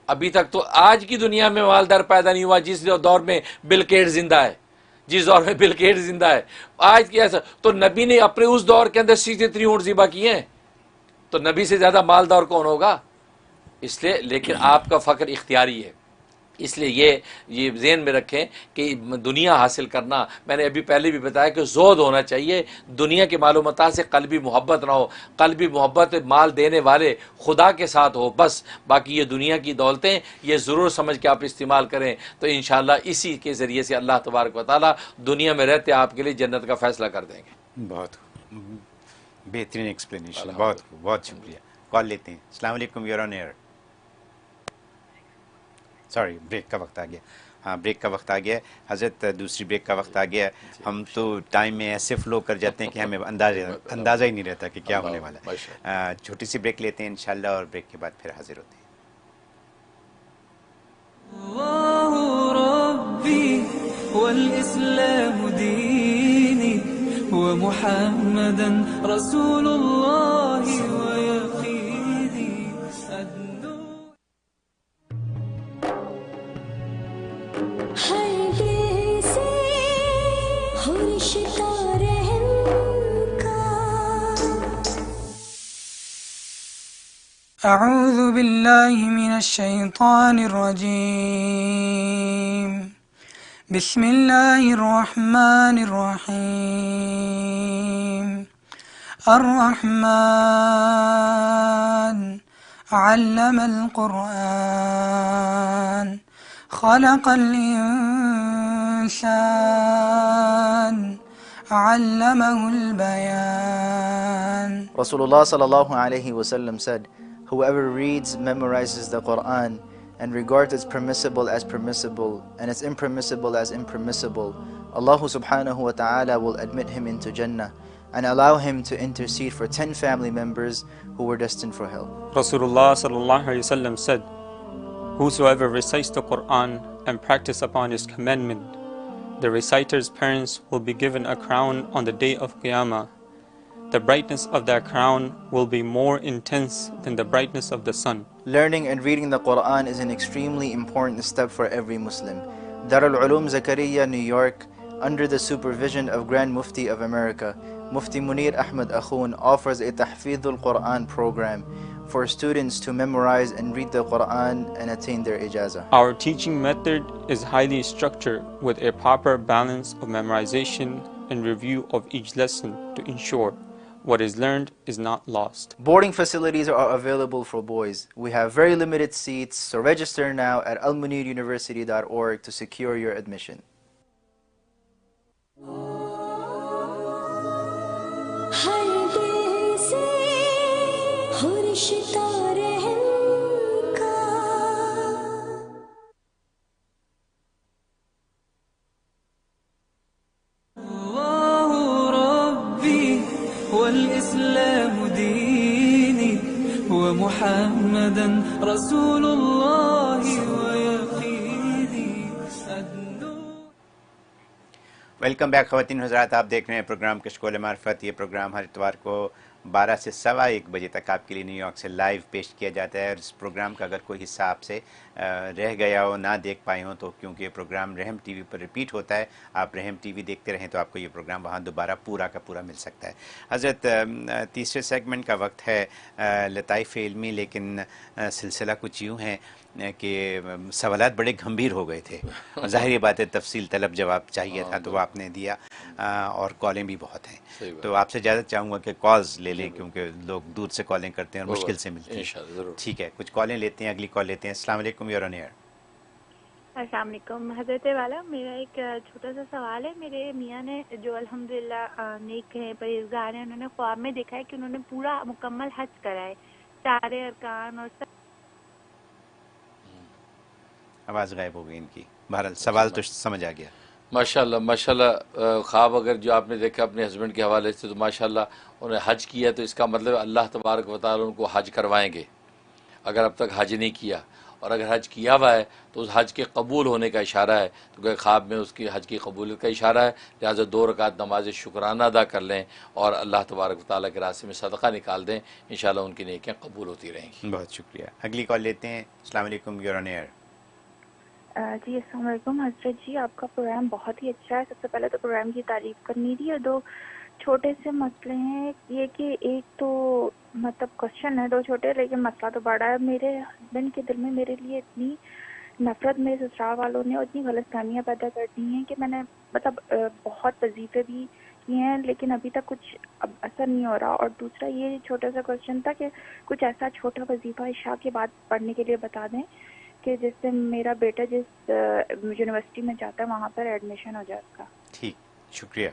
ابھی تک تو آج کی دنیا میں مالدار پیدا نہیں ہوا جس دور میں بل گیٹس زندہ ہے، جس دور میں بل گیٹس زندہ ہے. آج کی ایسا تو نبی نے اپنے اس دور کے اندر 63 اونٹ ذبح کیے ہیں، تو نبی سے زیادہ مالدار کون ہوگا؟ اس لیے لیکن آپ کا فقر اختیاری ہے. اس لیے یہ ذہن میں رکھیں کہ دنیا حاصل کرنا، میں نے ابھی پہلے بھی بتایا کہ زہد ہونا چاہیے، دنیا کے مال و متاع سے قلبی محبت نہ ہو، قلبی محبت مال دینے والے خدا کے ساتھ ہو بس، باقی یہ دنیا کی دولتیں یہ ضرور سمجھ کے آپ استعمال کریں تو انشاءاللہ اسی کے ذریعے سے اللہ تبارک و تعالیٰ دنیا میں رہتے آپ کے لیے جنت کا فیصلہ کر دیں گے۔ بہت بہترین ایکسپلینیشن، بہت بہت شکریہ۔ کال لیتے ہیں۔ السلام علیکم، you're on air. Sorry, break کا وقت آ گیا۔ ہاں، بریک کا وقت آ گیا حضرت، دوسری بریک کا وقت آ گیا۔ ہم تو ٹائم میں ایسے فلو کر جاتے ہیں کہ ہمیں اندازہ ہی نہیں رہتا کہ کیا ہونے والا ہے۔ چھوٹی سی بریک لیتے ہیں انشاءاللہ، اور بریک کے بعد پھر حاضر ہوتے ہیں۔ اللہ ربی والاسلام دینی ومحمدا رسول اللہ ویقینی ہر دل سے ہو رشتہ رحم کا۔ اعوذ باللہ من الشیطان الرجیم، بسم اللہ الرحمن الرحیم۔ الرحمن علم القرآن خلق الانسان علمه البیان۔ Rasulullah sallallahu alayhi wasallam said, whoever reads, memorizes the Quran and regards its permissible as permissible and its impermissible as impermissible, Allah subhanahu wa ta'ala will admit him into Jannah and allow him to intercede for 10 family members who were destined for hell. Rasulullah sallallahu alayhi wasallam said, whosoever recites the Quran and practice upon its commandment, the reciter's parents will be given a crown on the day of Qiyamah. The brightness of that crown will be more intense than the brightness of the sun. Learning and reading the Quran is an extremely important step for every Muslim. Darul Uloom Zakaria, New York, under the supervision of Grand Mufti of America, Mufti Munir Ahmed Akhoon, offers a Tahfidhul Quran program for students to memorize and read the Quran and attain their ijazah. Our teaching method is highly structured with a proper balance of memorization and review of each lesson to ensure what is learned is not lost. Boarding facilities are available for boys. We have very limited seats, so register now at almuniruniversity.org to secure your admission. ہر دل سے ہو رشتہ رحم کا۔ اللہ ربی والاسلام دینی ومحمدا رسول اللہ ویقینی۔ Welcome back خواتین حضرات، آپ دیکھ رہے ہیں پروگرام کشکول معرفت۔ یہ پروگرام ہر اتوار کو 12 سے 1:15 بجے تک آپ کے لیے نیو یارک سے لائیو پیش کیا جاتا ہے، اور اس پروگرام کا اگر کوئی حصہ آپ سے رہ گیا ہو، نہ دیکھ پائے ہوں، تو کیونکہ یہ پروگرام رحم ٹی وی پر ریپیٹ ہوتا ہے، آپ رحم ٹی وی دیکھتے رہیں تو آپ کو یہ پروگرام وہاں دوبارہ پورا کا پورا مل سکتا ہے۔ حضرت، تیسرے سیگمنٹ کا وقت ہے لطائف علمی، لیکن سلسلہ کچھ یوں ہے کہ سوالات بڑے گھمبیر ہو گئے تھے، ظاہری بات ہے تفصیل طلب جواب چاہیے تھا تو وہ آپ نے دیا، اور کالیں بھی بہت ہیں، تو آپ سے اجازت چاہوں گا کہ کالز لے لیں، کیونکہ لوگ دور سے کالیں کرتے ہیں اور مشکل سے ملتے ہیں۔ ٹھیک ہے، کچھ کالیں لیتے ہیں، اگلی کال لیتے ہیں۔ السلام علیکم، یور آن ایئر۔ السلام علیکم حضرت والا، میرا ایک چھوٹا سا سوال ہے۔ میرے میاں نے جو الحمدللہ نیک ہیں، پرہیزگار ہیں، انہوں نے خواب میں دیکھا ہے کہ انہوں نے پورا مکمل حج کرا ہے، سارے ارکان اور سب۔ آواز غائب ہو گئی ان کی، بہرحال سوال تو سمجھ آ گیا۔ ماشاءاللہ ماشاءاللہ، خواب اگر جو آپ نے دیکھا اپنے ہسبینڈ کے حوالے سے تو ماشاءاللہ انہوں نے حج کیا، تو اس کا مطلب اللہ تبارک و تعالیٰ ان کو حج کروائیں گے اگر اب تک حج نہیں کیا، اور اگر حج کیا ہوا ہے تو اس حج کے قبول ہونے کا اشارہ ہے، تو کہ خواب میں اس کی حج کی قبولیت کا اشارہ ہے، لہٰذا 2 رکعت نماز شکرانہ ادا کر لیں اور اللہ تبارک و تعالیٰ کے راستے میں صدقہ نکال دیں، انشاءاللہ ان کی نیکیاں قبول ہوتی رہیں گی۔ بہت شکریہ، اگلی کال لیتے ہیں۔ السلام علیکم، یور آن ایئر۔ جی السلام علیکم حضرت جی، آپ کا پروگرام بہت ہی اچھا ہے۔ سب سے پہلے تو پروگرام کی تعریف کرنی تھی، اور 2 چھوٹے سے مسئلے ہیں، یہ کہ ایک تو مطلب کوشچن ہے 2 چھوٹے، لیکن مسئلہ تو بڑا ہے۔ میرے ہسبینڈ کے دل میں میرے لیے اتنی نفرت میرے سسرال والوں نے اور اتنی غلط فہمیاں پیدا کر دی ہیں کہ میں نے مطلب بہت وظیفے بھی کیے ہیں لیکن ابھی تک کچھ اثر نہیں ہو رہا. اور دوسرا یہ چھوٹا سا کوشچن تھا کہ کچھ ایسا چھوٹا وظیفہ عشاء کے بعد پڑھنے کے لیے بتا دیں کہ جس سے میرا بیٹا جس یونیورسٹی میں جاتا ہے وہاں پر ایڈمیشن ہو جائے اس کا. ٹھیک، شکریہ.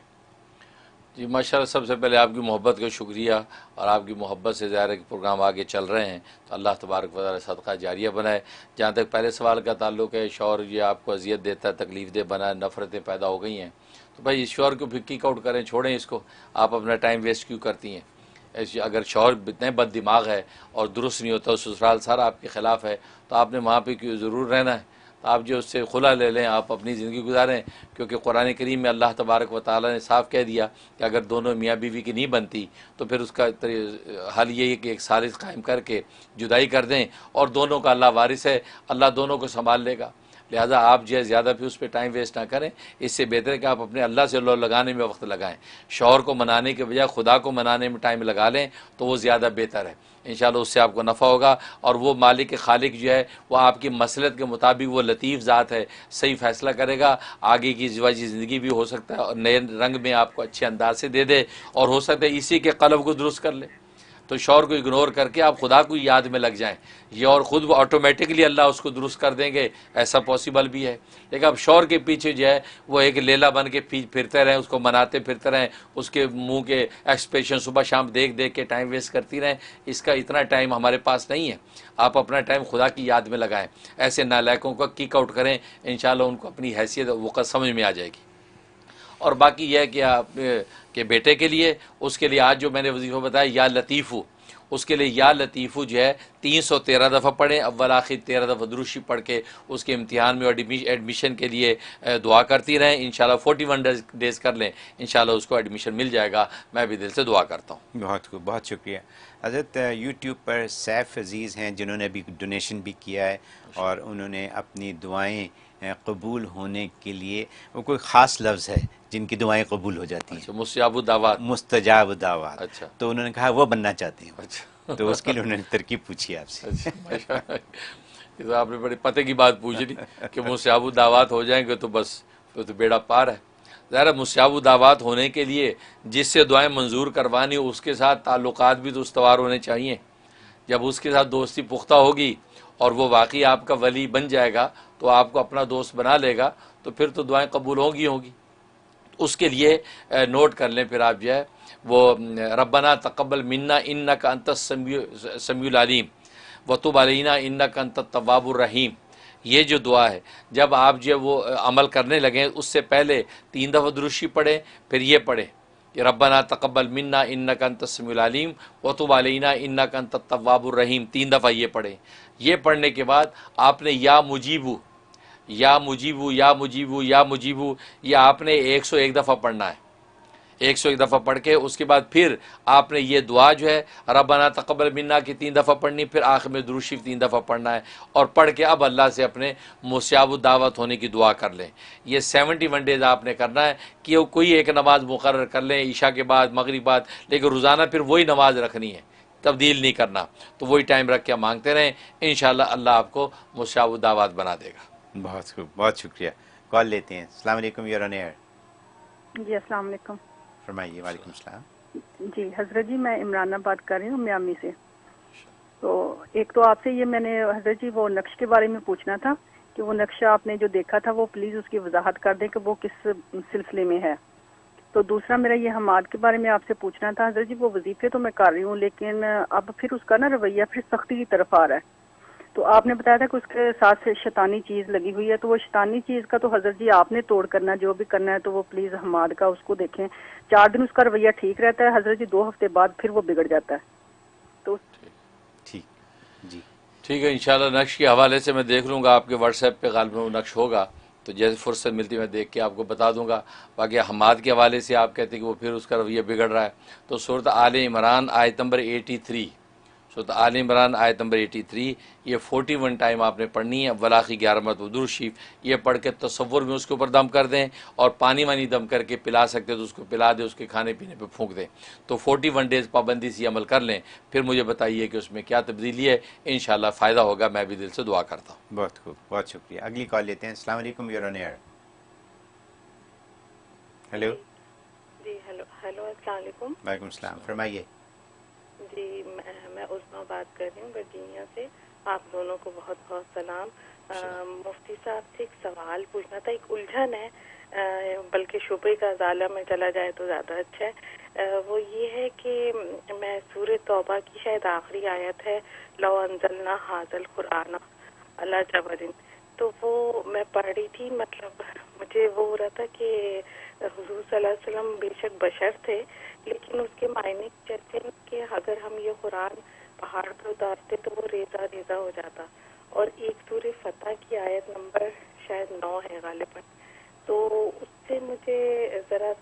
جی ماشاءاللہ، سب سے پہلے آپ کی محبت کا شکریہ، اور آپ کی محبت سے ظاہر ہے کہ پروگرام آگے چل رہے ہیں تو اللہ تبارک و تعالی صدقہ جاریہ بنائے. جہاں تک پہلے سوال کا تعلق ہے، شوہر یہ آپ کو اذیت دیتا ہے، تکلیف دہ بنا ہے، نفرتیں پیدا ہو گئی ہیں، تو بھائی اس شوہر کو کک آؤٹ کریں، چھوڑیں اس کو. آپ اپنا ٹائم ویسٹ کیوں کرتی ہیں؟ اگر شوہر اتنے بد دماغ ہے اور درست نہیں ہوتا، سسرال سارا آپ کے خلاف ہے، تو آپ نے وہاں پہ کیوں ضرور رہنا ہے؟ تو آپ جو اس سے خلا لے لیں، آپ اپنی زندگی گزاریں، کیونکہ قرآن کریم میں اللہ تبارک و تعالیٰ نے صاف کہہ دیا کہ اگر دونوں میاں بیوی کی نہیں بنتی تو پھر اس کا حل یہ ہے کہ ایک ثالث قائم کر کے جدائی کر دیں، اور دونوں کا اللہ وارث ہے، اللہ دونوں کو سنبھال لے گا. لہٰذا آپ جو ہے زیادہ بھی اس پہ ٹائم ویسٹ نہ کریں. اس سے بہتر ہے کہ آپ اپنے اللہ سے اللہ لگانے میں وقت لگائیں. شوہر کو منانے کے بجائے خدا کو منانے میں ٹائم لگا لیں تو وہ زیادہ بہتر ہے. انشاءاللہ اس سے آپ کو نفع ہوگا، اور وہ مالک خالق جو ہے وہ آپ کی مصلحت کے مطابق وہ لطیف ذات ہے، صحیح فیصلہ کرے گا. آگے کی ازدواجی زندگی بھی ہو سکتا ہے اور نئے رنگ میں آپ کو اچھے انداز سے دے دے، اور ہو سکتا ہے اسی کے قلب کو درست کر لے. تو شوہر کو اگنور کر کے آپ خدا کو یاد میں لگ جائیں، یہ اور خود وہ آٹومیٹکلی اللہ اس کو درست کر دیں گے، ایسا پاسبل بھی ہے. لیکن اب شوہر کے پیچھے جو ہے وہ ایک لیلا بن کے پھرتے رہیں، اس کو مناتے پھرتے رہیں، اس کے منہ کے ایکسپریشن صبح شام دیکھ دیکھ کے ٹائم ویسٹ کرتی رہیں. اس کا اتنا ٹائم ہمارے پاس نہیں ہے. آپ اپنا ٹائم خدا کی یاد میں لگائیں. ایسے نالائقوں کو کک آؤٹ کریں، انشاءاللہ ان کو اپنی حیثیت وقت سمجھ میں آ جائے گی. اور باقی یہ ہے کہ آپ کہ بیٹے کے لیے، اس کے لیے آج جو میں نے وظیفہ بتایا یا لطیفو، اس کے لیے یا لطیفو جو ہے 313 دفعہ پڑھیں، اول آخر 13 دفعہ درود شریف پڑھ کے اس کے امتحان میں اور ایڈمیشن کے لیے دعا کرتی رہیں. انشاءاللہ 41 ڈیز کر لیں، انشاءاللہ اس کو ایڈمیشن مل جائے گا. میں بھی دل سے دعا کرتا ہوں. بہت خوب، بہت شکریہ. حضرت یوٹیوب پر سیف عزیز ہیں جنہوں نے ابھی ڈونیشن بھی کیا ہے، اور انہوں نے اپنی دعائیں قبول ہونے کے لیے، وہ کوئی خاص لفظ ہے جن کی دعائیں قبول ہو جاتی ہیں، مستجاب دعوات. مستجاب دعوات. اچھا، تو انہوں نے کہا وہ بننا چاہتے ہیں. اچھا، تو اس کے لیے انہوں نے ترکیب پوچھی آپ سے. آپ نے بڑی پتے کی بات پوچھ لی کہ مستجاب دعوات ہو جائیں گے تو بس تو بیڑا پار ہے. ظاہر مستجاب دعوات ہونے کے لیے جس سے دعائیں منظور کروانی اس کے ساتھ تعلقات بھی تو استوار ہونے چاہیے. جب اس کے ساتھ دوستی پختہ ہوگی اور وہ واقعی آپ کا ولی بن جائے گا تو آپ کو اپنا دوست بنا لے گا، تو پھر تو دعائیں قبول ہوگی. اس کے لیے نوٹ کر لیں پھر آپ جو ہے وہ ربنا تقبل منا انک انت السمیع العلیم وتب علینا انک انت التواب الرحیم. یہ جو دعا ہے جب آپ جو وہ عمل کرنے لگیں اس سے پہلے 3 دفعہ درود شریف پڑھیں، پھر یہ پڑھیں ربنا تقبل منا انک انت السمیع العلیم وتب علینا انک انت التواب الرحیم. 3 دفعہ یہ پڑھیں. یہ پڑھنے کے بعد آپ نے یا مجیبو یا مجیبو یا مجیبو یا مجیبو یہ آپ نے 101 دفعہ پڑھنا ہے. 101 دفعہ پڑھ کے اس کے بعد پھر آپ نے یہ دعا جو ہے ربنا تقبل منا کی 3 دفعہ پڑھنی، پھر آخر میں درود شریف 3 دفعہ پڑھنا ہے، اور پڑھ کے اب اللہ سے اپنے مستجاب الدعوت ہونے کی دعا کر لیں. یہ 71 ڈیز آپ نے کرنا ہے کہ وہ کوئی ایک نماز مقرر کر لیں، عشاء کے بعد، مغرب بعد، لیکن روزانہ پھر وہی نماز رکھنی ہے، تبدیل نہیں کرنا. تو وہی ٹائم رکھ کے مانگتے رہیں، انشاءاللہ اللہ آپ کو مستجاب الدعوات بنا دے گا. بہت خوب، بہت شکریہ. کال لیتے ہیں. السلام علیکم، یور آن ایئر. جی السلام علیکم. فرمائیے. وعلیکم السلام. جی حضرت جی میں عمرانہ بات کر رہی ہوں میامی سے. تو ایک تو آپ سے یہ میں نے حضرت جی وہ نقش کے بارے میں پوچھنا تھا کہ وہ نقشہ آپ نے جو دیکھا تھا وہ پلیز اس کی وضاحت کر دیں کہ وہ کس سلسلے میں ہے. تو دوسرا میرا یہ حماد کے بارے میں آپ سے پوچھنا تھا. حضرت جی وہ وظیفے تو میں کر رہی ہوں لیکن اب پھر اس کا نا رویہ پھر سختی کی طرف آ رہا ہے. تو آپ نے بتایا تھا کہ اس کے ساتھ شیطانی چیز لگی ہوئی ہے، تو وہ شیطانی چیز کا تو حضرت جی آپ نے توڑ کرنا، جو بھی کرنا ہے تو وہ پلیز حماد کا اس کو دیکھیں. 4 دن اس کا رویہ ٹھیک رہتا ہے حضرت جی، 2 ہفتے بعد پھر وہ بگڑ جاتا ہے. تو ٹھیک جی ٹھیک ہے. انشاءاللہ نقش کے حوالے سے میں دیکھ لوں گا، آپ کے واٹس ایپ پہ غالباً وہ نقش ہوگا تو جیسے فرصت ملتی میں دیکھ کے آپ کو بتا دوں گا. باقی حماد کے حوالے سے آپ کہتے ہیں کہ وہ پھر اس کا رویہ بگڑ رہا ہے، تو سورۃ آل عمران آیت نمبر 83، سورۃ آل عمران آیت نمبر 83، یہ 41 ٹائم آپ نے پڑھنی ہے، ولاخی 11 مرتبہ درود شریف یہ پڑھ کے تصور میں اس کے اوپر دم کر دیں، اور پانی وانی دم کر کے پلا سکتے تو اس کو پلا دیں، اس کے کھانے پینے پہ پھونک دیں. تو 41 ڈیز پابندی سے عمل کر لیں، پھر مجھے بتائیے کہ اس میں کیا تبدیلی ہے. انشاءاللہ فائدہ ہوگا، میں بھی دل سے دعا کرتا ہوں. بہت خوب، بہت شکریہ. اگلی کال لیتے ہیں. السلام علیکم، یور آن ایئر. ہیلو. جی ہیلو السلام علیکم. وعلیکم السلام، فرمائیے. جی میں عظمیٰ بات کر رہی ہوں ورجینیا سے. آپ دونوں کو بہت بہت سلام. مفتی صاحب سے ایک سوال پوچھنا تھا، ایک الجھن ہے، بلکہ شبے کا ازالہ میں چلا جائے تو زیادہ اچھا ہے. وہ یہ ہے کہ میں سورہ توبہ کی شاید آخری آیت ہے، لو انزلنا ھذا القرآن علی جبل، تو وہ میں پڑھ رہی تھی. مطلب مجھے وہ ہو رہا تھا کہ حضور صلی اللہ علیہ وسلم بے شک بشر تھے، لیکن اس کے معنی کہتے ہیں کہ اگر ہم یہ قرآن پہاڑ پہ اتارتے تو وہ ریزہ ریزہ ہو جاتا. اور ایک سورہ فتح کی آیت نمبر شاید 9 ہے غالباً، تو اس سے مجھے ذرا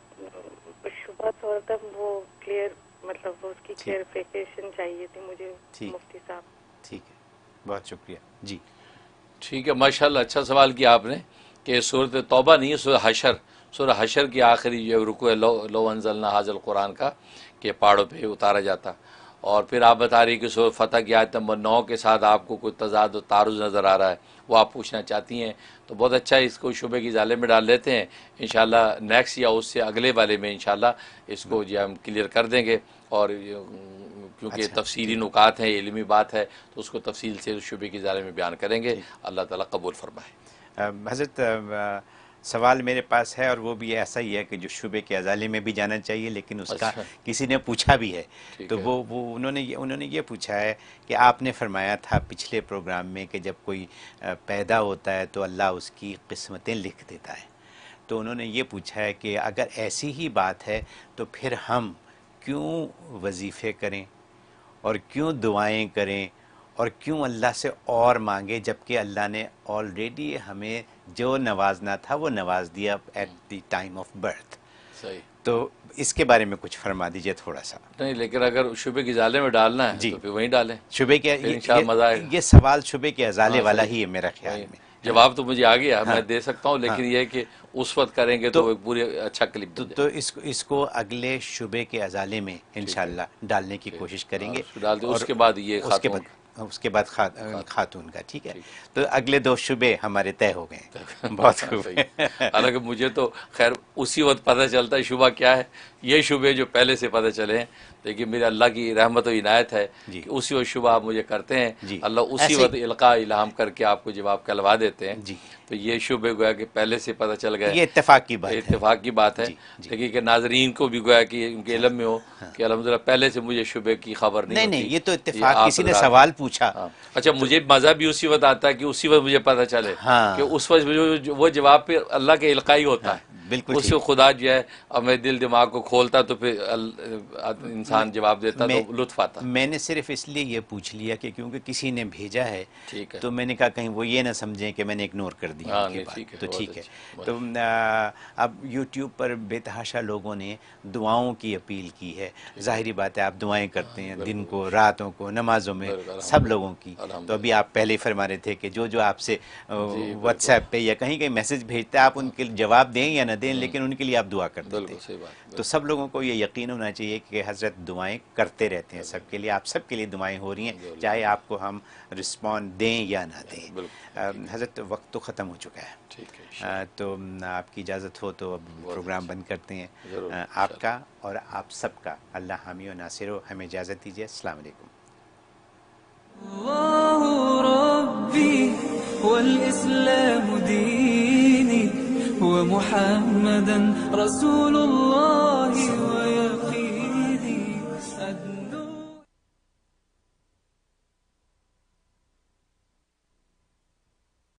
شبہ تھوڑا تھا، وہ کلیئر مطلب اس کی کلیئرفیکیشن چاہیے تھی مجھے مفتی صاحب. ٹھیک ہے، بہت شکریہ. جی ٹھیک ہے، ماشاءاللہ اچھا سوال کیا آپ نے کہ سورۃ توبہ نہیں، سورہ حشر کی آخری جو رکوع ہے لو انزلنا ھذا القرآن کا، کہ پہاڑوں پہ اتارا جاتا. اور پھر آپ بتا رہی کہ سورہ فتح کی آیت نمبر 9 کے ساتھ آپ کو کوئی تضاد و تعارض نظر آ رہا ہے، وہ آپ پوچھنا چاہتی ہیں، تو بہت اچھا ہے، اس کو شبے کی ازالے میں ڈال لیتے ہیں. انشاءاللہ نیکسٹ یا اس سے اگلے والے میں انشاءاللہ اس کو جو ہم کلیئر کر دیں گے. اور کیونکہ تفصیلی نکات ہیں، علمی بات ہے، تو اس کو تفصیل سے شبے کی ازالے میں بیان کریں گے. اللہ تعالیٰ قبول فرمائے. حضرت سوال میرے پاس ہے، اور وہ بھی ایسا ہی ہے کہ جو شبے کے ازالے میں بھی جانا چاہیے، لیکن اس کا کسی نے پوچھا بھی ہے. تو وہ انہوں نے یہ پوچھا ہے کہ آپ نے فرمایا تھا پچھلے پروگرام میں کہ جب کوئی پیدا ہوتا ہے تو اللہ اس کی قسمتیں لکھ دیتا ہے. تو انہوں نے یہ پوچھا ہے کہ اگر ایسی ہی بات ہے تو پھر ہم کیوں وظیفے کریں اور کیوں دعائیں کریں اور کیوں اللہ سے اور مانگے، جبکہ اللہ نے آلریڈی ہمیں جو نوازنا تھا وہ نواز دیا at the time of birth. صحیح. تو اس کے بارے میں کچھ فرما دیجئے تھوڑا سا. نہیں، لیکن اگر شبے کے ازالے میں ڈالنا ہے تو پھر وہیں ڈالیں. شبے کے یہ سوال شبے کے ازالے والا ہی ہے میرا خیال میں. جواب تو مجھے آ گیا، میں دے سکتا ہوں، لیکن یہ ہے کہ اس وقت کریں گے تو ایک پوری اچھا کلپ. تو اس کو اگلے شبے کے ازالے میں انشاءاللہ ڈالنے کی کوشش کریں گے. اس کے بعد یہ اس کے بعد خاتون کا. ٹھیک ہے، تو اگلے 2 شبے ہمارے طے ہو گئے. بہت خوب. حالانکہ مجھے تو خیر اسی وقت پتہ چلتا ہے شبہ کیا ہے. یہ شبے جو پہلے سے پتہ چلے ہیں، لیکن میرے اللہ کی رحمت و عنایت ہے کہ اسی وقت شبہ آپ مجھے کرتے ہیں، اللہ اسی وقت القاء الہام کر کے آپ کو جواب کلوا دیتے ہیں. تو یہ شبے گویا کہ پہلے سے پتہ چل گئے. یہ اتفاق کی بات ہے. لیکن کہ ناظرین کو بھی گویا کہ ان کے علم میں ہو کہ الحمدللہ پہلے سے مجھے شبے کی خبر نہیں. یہ تو اتفاق، کسی نے سوال پوچھا. اچھا، مجھے مزہ بھی اسی وقت آتا ہے کہ اسی وقت مجھے پتہ چلے کہ اس وقت وہ جواب پہ اللہ کے القائی ہوتا ہے. اس سے خدا جو ہے ہمیں دل دماغ کو کھولتا تو پھر انسان جواب دیتا تو لطف آتا. میں نے صرف اس لیے یہ پوچھ لیا کہ کیونکہ کسی نے بھیجا ہے، تو میں نے کہا کہیں وہ یہ نہ سمجھیں کہ میں نے اگنور کر دیا. تو ٹھیک ہے. تو اب یوٹیوب پر بے تحاشا لوگوں نے دعاؤں کی اپیل کی ہے. ظاہری بات ہے، آپ دعائیں کرتے ہیں دن کو، راتوں کو، نمازوں میں، سب لوگوں کی. تو ابھی آپ پہلے فرما رہے تھے کہ جو آپ سے واٹس ایپ پہ یا کہیں میسج بھیجتے ہیں، آپ ان کے جواب دیں یا نہ دیں، لیکن ان کے لیے آپ دعا کرتے ہیں. تو سب لوگوں کو یہ یقین ہونا چاہیے کہ حضرت دعائیں کرتے رہتے ہیں سب کے لیے. آپ سب کے لیے دعائیں ہو رہی ہیں، چاہے آپ کو ہم رسپونڈ دیں یا نہ دیں. حضرت وقت تو ختم ہو چکا ہے، تو آپ کی اجازت ہو تو اب پروگرام بند کرتے ہیں. آپ کا اور آپ سب کا اللہ حامی و ناصر ہو. ہمیں اجازت دیجیے. السلام علیکم. اللہ ربی والاسلام دینی ومحمدا رسول اللہ